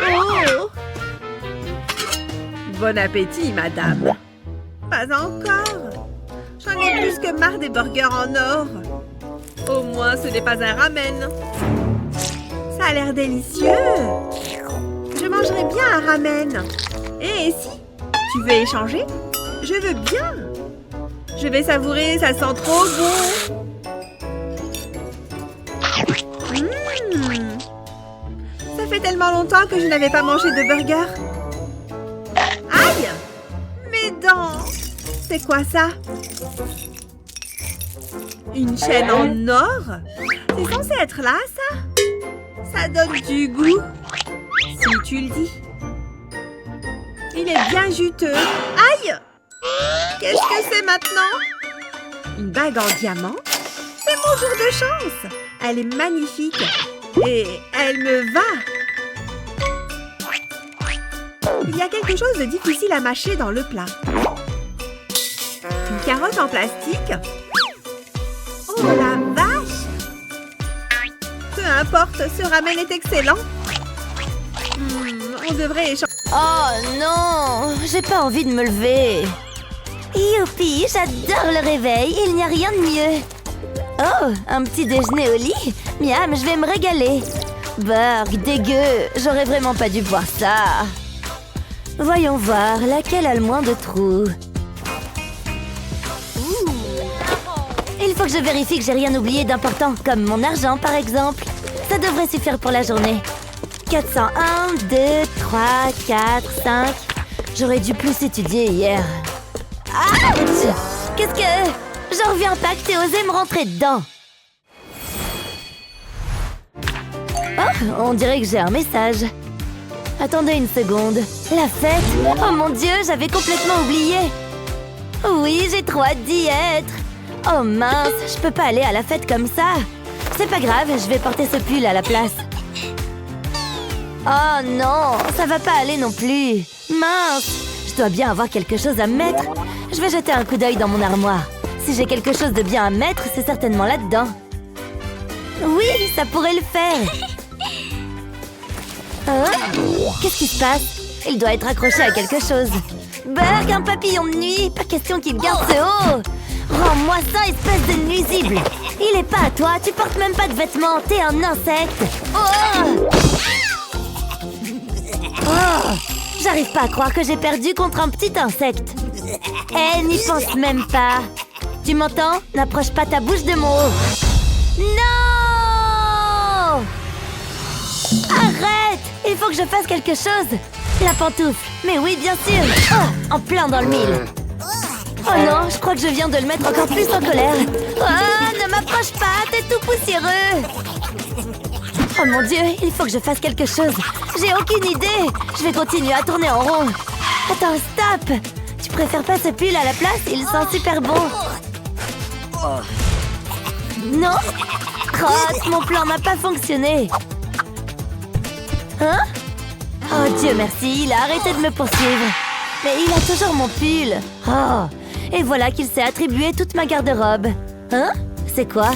Oh! Bon appétit, madame. Pas encore. J'en ai plus que marre des burgers en or. Au moins, ce n'est pas un ramen. Ça a l'air délicieux. Je mangerais bien un ramen. Et si tu veux échanger? Je veux bien. Je vais savourer, ça sent trop bon. Ça fait tellement longtemps que je n'avais pas mangé de burger. Aïe! Mes dents! C'est quoi ça? Une chaîne en or? C'est censé être là, ça? Ça donne du goût. Si tu le dis. Il est bien juteux. Aïe! Qu'est-ce que c'est maintenant? Une bague en diamant? C'est mon jour de chance! Elle est magnifique. Et elle me va. Il y a quelque chose de difficile à mâcher dans le plat. Une carotte en plastique? Oh la vache! Peu importe, ce ramen est excellent. On devrait échanger. Oh non, j'ai pas envie de me lever. Youpi, j'adore le réveil, il n'y a rien de mieux. Oh, un petit déjeuner au lit? Miam, je vais me régaler. Burg, dégueu, j'aurais vraiment pas dû boire ça. Voyons voir, laquelle a le moins de trous? Il faut que je vérifie que j'ai rien oublié d'important, comme mon argent par exemple. Ça devrait suffire pour la journée. 401, 2, 3, 4, 5. J'aurais dû plus étudier hier. Ouch! Qu'est-ce que... J'en reviens pas que t'aies osé me rentrer dedans. Oh, on dirait que j'ai un message. Attendez une seconde. La fête? Oh mon Dieu, j'avais complètement oublié. Oui, j'ai trop hâte d'y être. Oh mince, je peux pas aller à la fête comme ça. C'est pas grave, je vais porter ce pull à la place. Oh non, ça va pas aller non plus. Mince, je dois bien avoir quelque chose à mettre. Je vais jeter un coup d'œil dans mon armoire. Si j'ai quelque chose de bien à mettre, c'est certainement là-dedans. Oui, ça pourrait le faire. Oh, qu'est-ce qui se passe? Il doit être accroché à quelque chose. Burg, un papillon de nuit. Pas question qu'il garde ce haut. Rends-moi ça, espèce de nuisible. Il est pas à toi, tu portes même pas de vêtements. T'es un insecte. Oh! Oh! J'arrive pas à croire que j'ai perdu contre un petit insecte. Eh, n'y pense même pas. Tu m'entends? N'approche pas ta bouche de mon haut. Non! Arrête! Il faut que je fasse quelque chose. La pantoufle. Mais oui, bien sûr. Oh, en plein dans le mille. Oh non, je crois que je viens de le mettre encore plus en colère. Oh, ne m'approche pas, t'es tout poussiéreux. Oh mon Dieu, il faut que je fasse quelque chose. J'ai aucune idée. Je vais continuer à tourner en rond. Attends, stop. Tu préfères pas ce pull à la place? Il sent super bon. Non? Crotte, mon plan n'a pas fonctionné. Hein? Oh Dieu merci, il a arrêté de me poursuivre. Mais il a toujours mon pull. Oh, et voilà qu'il s'est attribué toute ma garde-robe. Hein? C'est quoi?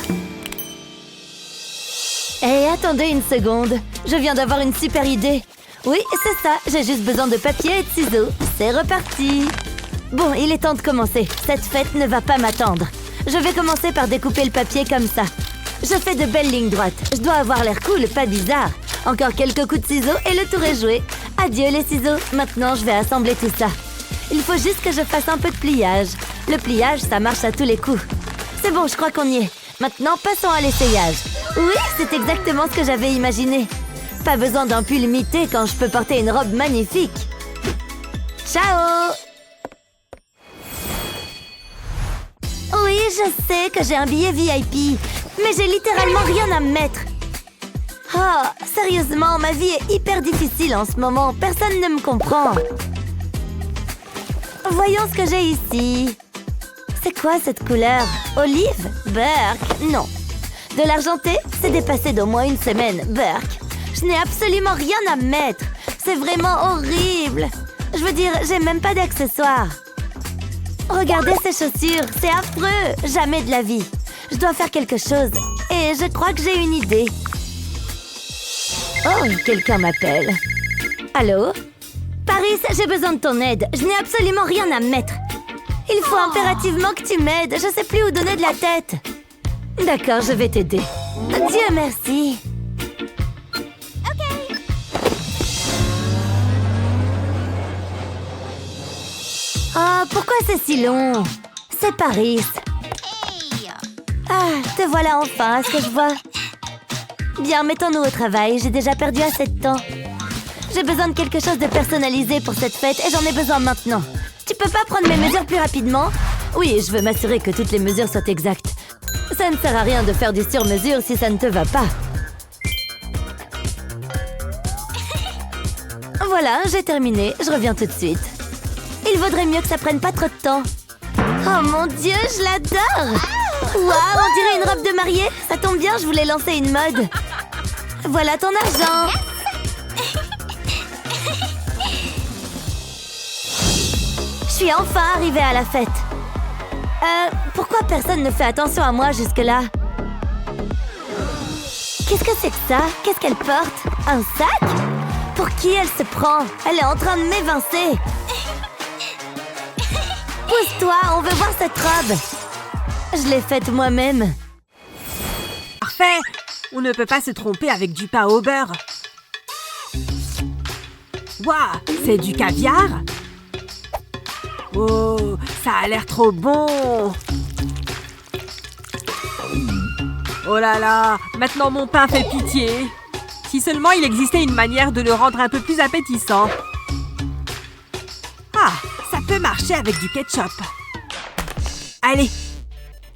Hé, attendez une seconde. Je viens d'avoir une super idée. Oui, c'est ça. J'ai juste besoin de papier et de ciseaux. C'est reparti. Bon, il est temps de commencer. Cette fête ne va pas m'attendre. Je vais commencer par découper le papier comme ça. Je fais de belles lignes droites. Je dois avoir l'air cool, pas bizarre. Encore quelques coups de ciseaux et le tour est joué. Adieu les ciseaux. Maintenant, je vais assembler tout ça. Il faut juste que je fasse un peu de pliage. Le pliage, ça marche à tous les coups. C'est bon, je crois qu'on y est. Maintenant, passons à l'essayage. Oui, c'est exactement ce que j'avais imaginé. Pas besoin d'un pull mité quand je peux porter une robe magnifique. Ciao! Oui, je sais que j'ai un billet VIP, mais j'ai littéralement rien à mettre. Oh, sérieusement, ma vie est hyper difficile en ce moment. Personne ne me comprend. Voyons ce que j'ai ici. C'est quoi cette couleur? Olive? Burk? Non. De l'argenté? C'est dépassé d'au moins une semaine. Burk. Je n'ai absolument rien à mettre. C'est vraiment horrible. Je veux dire, j'ai même pas d'accessoires. Regardez ces chaussures, c'est affreux. Jamais de la vie. Je dois faire quelque chose. Et je crois que j'ai une idée. Oh, quelqu'un m'appelle. Allô? Paris, j'ai besoin de ton aide. Je n'ai absolument rien à mettre. Il faut impérativement que tu m'aides. Je sais plus où donner de la tête. D'accord, je vais t'aider. Dieu merci. Oh, pourquoi c'est si long? C'est Paris. Ah, te voilà enfin, à ce que je vois. Bien, mettons-nous au travail. J'ai déjà perdu assez de temps. J'ai besoin de quelque chose de personnalisé pour cette fête et j'en ai besoin maintenant. Tu peux pas prendre mes mesures plus rapidement? Oui, je veux m'assurer que toutes les mesures soient exactes. Ça ne sert à rien de faire du sur-mesure si ça ne te va pas. Voilà, j'ai terminé. Je reviens tout de suite. Il vaudrait mieux que ça prenne pas trop de temps. Oh mon Dieu, je l'adore! Waouh, on dirait une robe de mariée. Ça tombe bien, je voulais lancer une mode. Voilà ton argent. Je suis enfin arrivée à la fête. Pourquoi personne ne fait attention à moi jusque-là? Qu'est-ce que c'est que ça? Qu'est-ce qu'elle porte? Un sac? Pour qui elle se prend? Elle est en train de m'évincer. Pousse-toi, on veut voir cette robe. Je l'ai faite moi-même. Parfait! On ne peut pas se tromper avec du pain au beurre. Waouh! C'est du caviar? Oh, ça a l'air trop bon! Oh là là! Maintenant mon pain fait pitié! Si seulement il existait une manière de le rendre un peu plus appétissant. Ah! Ça peut marcher avec du ketchup. Allez!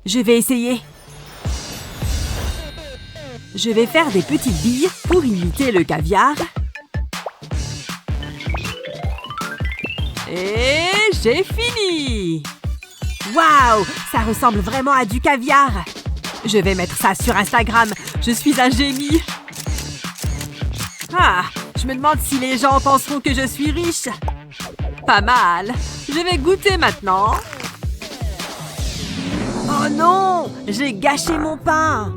Je vais essayer. Je vais faire des petites billes pour imiter le caviar. Et j'ai fini! Waouh! Ça ressemble vraiment à du caviar! Je vais mettre ça sur Instagram. Je suis un génie! Ah! Je me demande si les gens penseront que je suis riche. Pas mal! Je vais goûter maintenant. Oh non! J'ai gâché mon pain!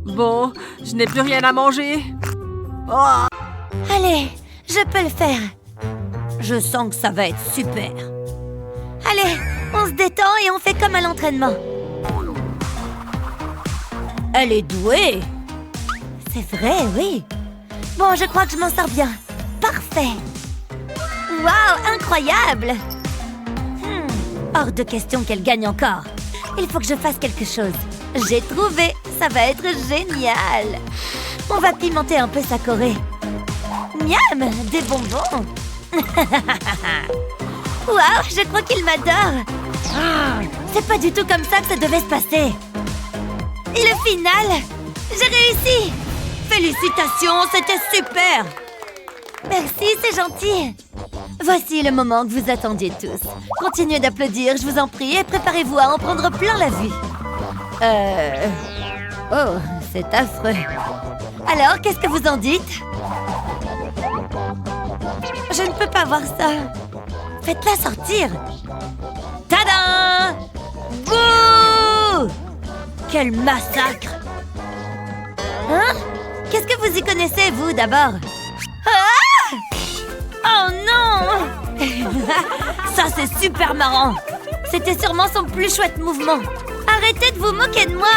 Bon, je n'ai plus rien à manger. Oh! Allez, je peux le faire. Je sens que ça va être super. Allez, on se détend et on fait comme à l'entraînement. Elle est douée. C'est vrai, oui. Bon, je crois que je m'en sors bien. Parfait. Waouh, incroyable. Hors de question qu'elle gagne encore. Il faut que je fasse quelque chose. J'ai trouvé. Ça va être génial. On va pimenter un peu sa Corée. Miam, des bonbons. Waouh, je crois qu'il m'adore. C'est pas du tout comme ça que ça devait se passer. Et le final, j'ai réussi. Félicitations, c'était super. Merci, c'est gentil. Voici le moment que vous attendiez tous. Continuez d'applaudir, je vous en prie, et préparez-vous à en prendre plein la vue. Oh, c'est affreux. Alors, qu'est-ce que vous en dites? Je ne peux pas voir ça. Faites-la sortir. Tadam! Bouh! Quel massacre! Hein? Qu'est-ce que vous y connaissez, vous, d'abord? Ah! Oh non! Ça, c'est super marrant. C'était sûrement son plus chouette mouvement. Arrêtez de vous moquer de moi!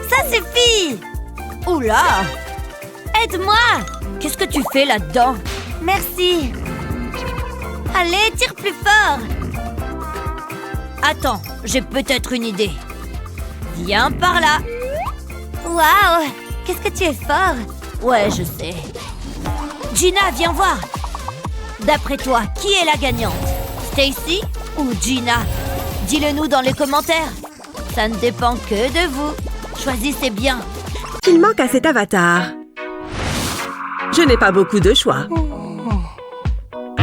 Ça suffit! Oula! Aide-moi! Qu'est-ce que tu fais là-dedans? Merci! Allez, tire plus fort! Attends, j'ai peut-être une idée. Viens par là! Waouh! Qu'est-ce que tu es fort! Ouais, je sais. Gina, viens voir! D'après toi, qui est la gagnante? Stacy ou Gina? Dis-le-nous dans les commentaires. Ça ne dépend que de vous. Choisissez bien. Il manque à cet avatar. Je n'ai pas beaucoup de choix.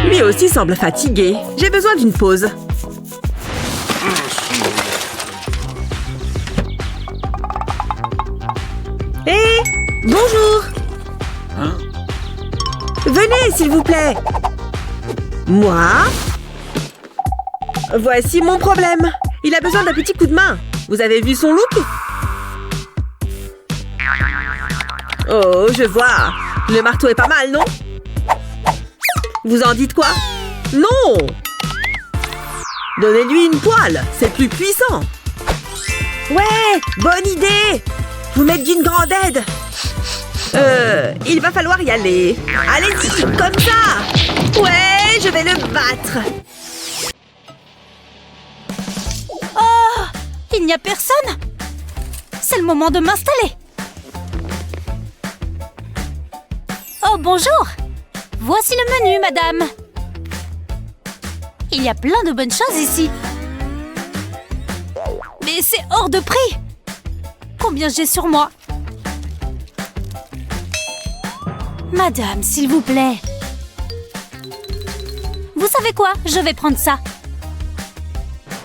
Lui aussi semble fatigué. J'ai besoin d'une pause. Hé! Bonjour! Venez, s'il vous plaît. Moi? Voici mon problème. Il a besoin d'un petit coup de main. Vous avez vu son look? Oh, je vois. Le marteau est pas mal, non? Vous en dites quoi? Non! Donnez-lui une poêle, c'est plus puissant. Ouais, bonne idée! Vous m'êtes d'une grande aide. Il va falloir y aller. Allez-y, comme ça! Ouais, je vais le battre. Oh, il n'y a personne. C'est le moment de m'installer. Oh, bonjour. Voici le menu, madame. Il y a plein de bonnes choses ici. Mais c'est hors de prix. Combien j'ai sur moi? Madame, s'il vous plaît. Vous savez quoi? Je vais prendre ça.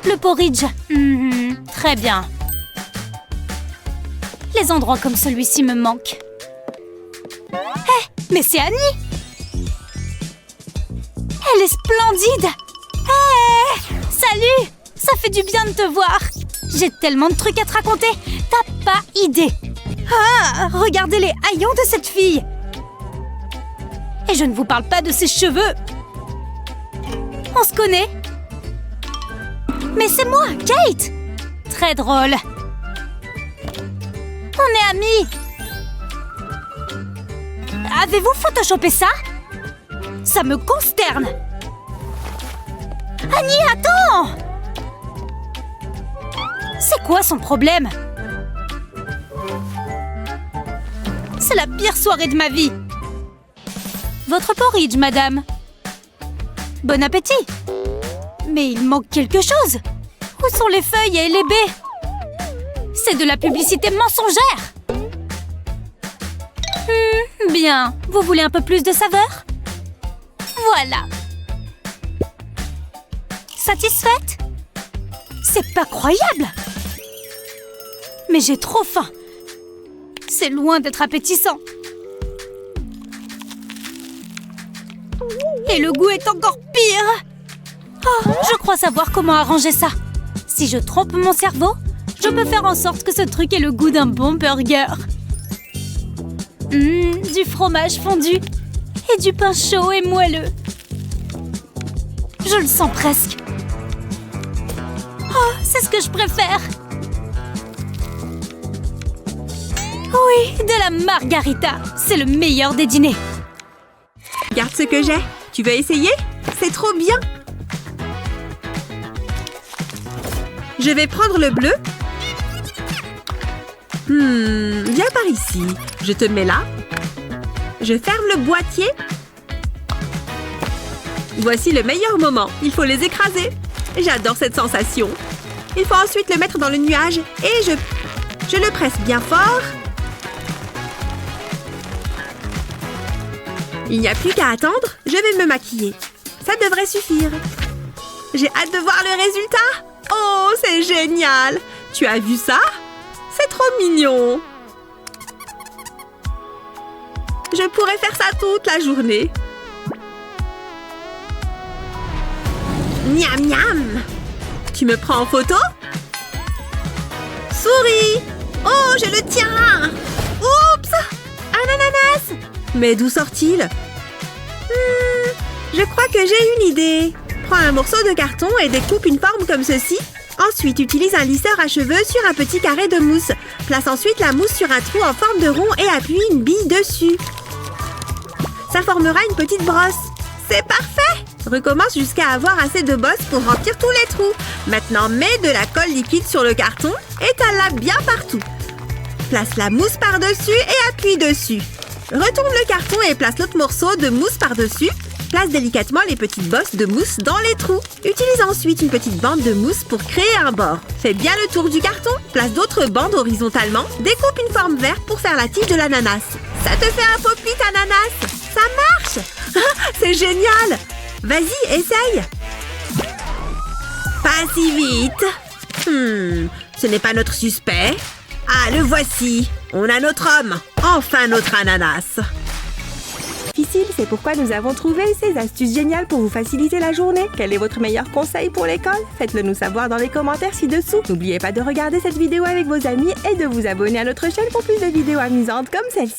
Le porridge. Très bien. Les endroits comme celui-ci me manquent. Hé, mais c'est Annie! Elle est splendide! Hé! Salut! Ça fait du bien de te voir! J'ai tellement de trucs à te raconter! T'as pas idée! Ah! Regardez les haillons de cette fille! Et je ne vous parle pas de ses cheveux! On se connaît? Mais c'est moi, Kate! Très drôle! On est amis! Avez-vous photoshopé ça? Ça me consterne! Annie, attends! C'est quoi son problème? C'est la pire soirée de ma vie! Votre porridge, madame. Bon appétit! Mais il manque quelque chose! Où sont les feuilles et les baies? C'est de la publicité mensongère! Bien. Vous voulez un peu plus de saveur? Voilà. Satisfaite? C'est pas croyable! Mais j'ai trop faim. C'est loin d'être appétissant. Et le goût est encore pire! Oh, je crois savoir comment arranger ça. Si je trompe mon cerveau, je peux faire en sorte que ce truc ait le goût d'un bon burger. Du fromage fondu et du pain chaud et moelleux. Je le sens presque. Oh, c'est ce que je préfère. Oui, de la margarita. C'est le meilleur des dîners. Regarde ce que j'ai. Tu veux essayer? C'est trop bien. Je vais prendre le bleu. Viens par ici. Je te mets là. Je ferme le boîtier. Voici le meilleur moment. Il faut les écraser. J'adore cette sensation. Il faut ensuite le mettre dans le nuage et je le presse bien fort. Il n'y a plus qu'à attendre. Je vais me maquiller. Ça devrait suffire. J'ai hâte de voir le résultat. Oh, c'est génial! Tu as vu ça? C'est trop mignon! Je pourrais faire ça toute la journée. Miam miam! Tu me prends en photo? Souris! Oh, je le tiens! Oups! Un ananas! Mais d'où sort-il? Je crois que j'ai une idée. Prends un morceau de carton et découpe une forme comme ceci. Ensuite, utilise un lisseur à cheveux sur un petit carré de mousse. Place ensuite la mousse sur un trou en forme de rond et appuie une bille dessus. Ça formera une petite brosse. C'est parfait! Recommence jusqu'à avoir assez de bosses pour remplir tous les trous. Maintenant, mets de la colle liquide sur le carton et étale-la bien partout. Place la mousse par-dessus et appuie dessus. Retourne le carton et place l'autre morceau de mousse par-dessus. Place délicatement les petites bosses de mousse dans les trous. Utilise ensuite une petite bande de mousse pour créer un bord. Fais bien le tour du carton. Place d'autres bandes horizontalement. Découpe une forme verte pour faire la tige de l'ananas. Ça te fait un pop-it ananas. Ça marche! Ah, c'est génial! Vas-y, essaye! Pas si vite! Ce n'est pas notre suspect. Ah, le voici! On a notre homme! Enfin notre ananas! difficile, c'est pourquoi nous avons trouvé ces astuces géniales pour vous faciliter la journée. Quel est votre meilleur conseil pour l'école? Faites-le nous savoir dans les commentaires ci-dessous. N'oubliez pas de regarder cette vidéo avec vos amis et de vous abonner à notre chaîne pour plus de vidéos amusantes comme celle-ci.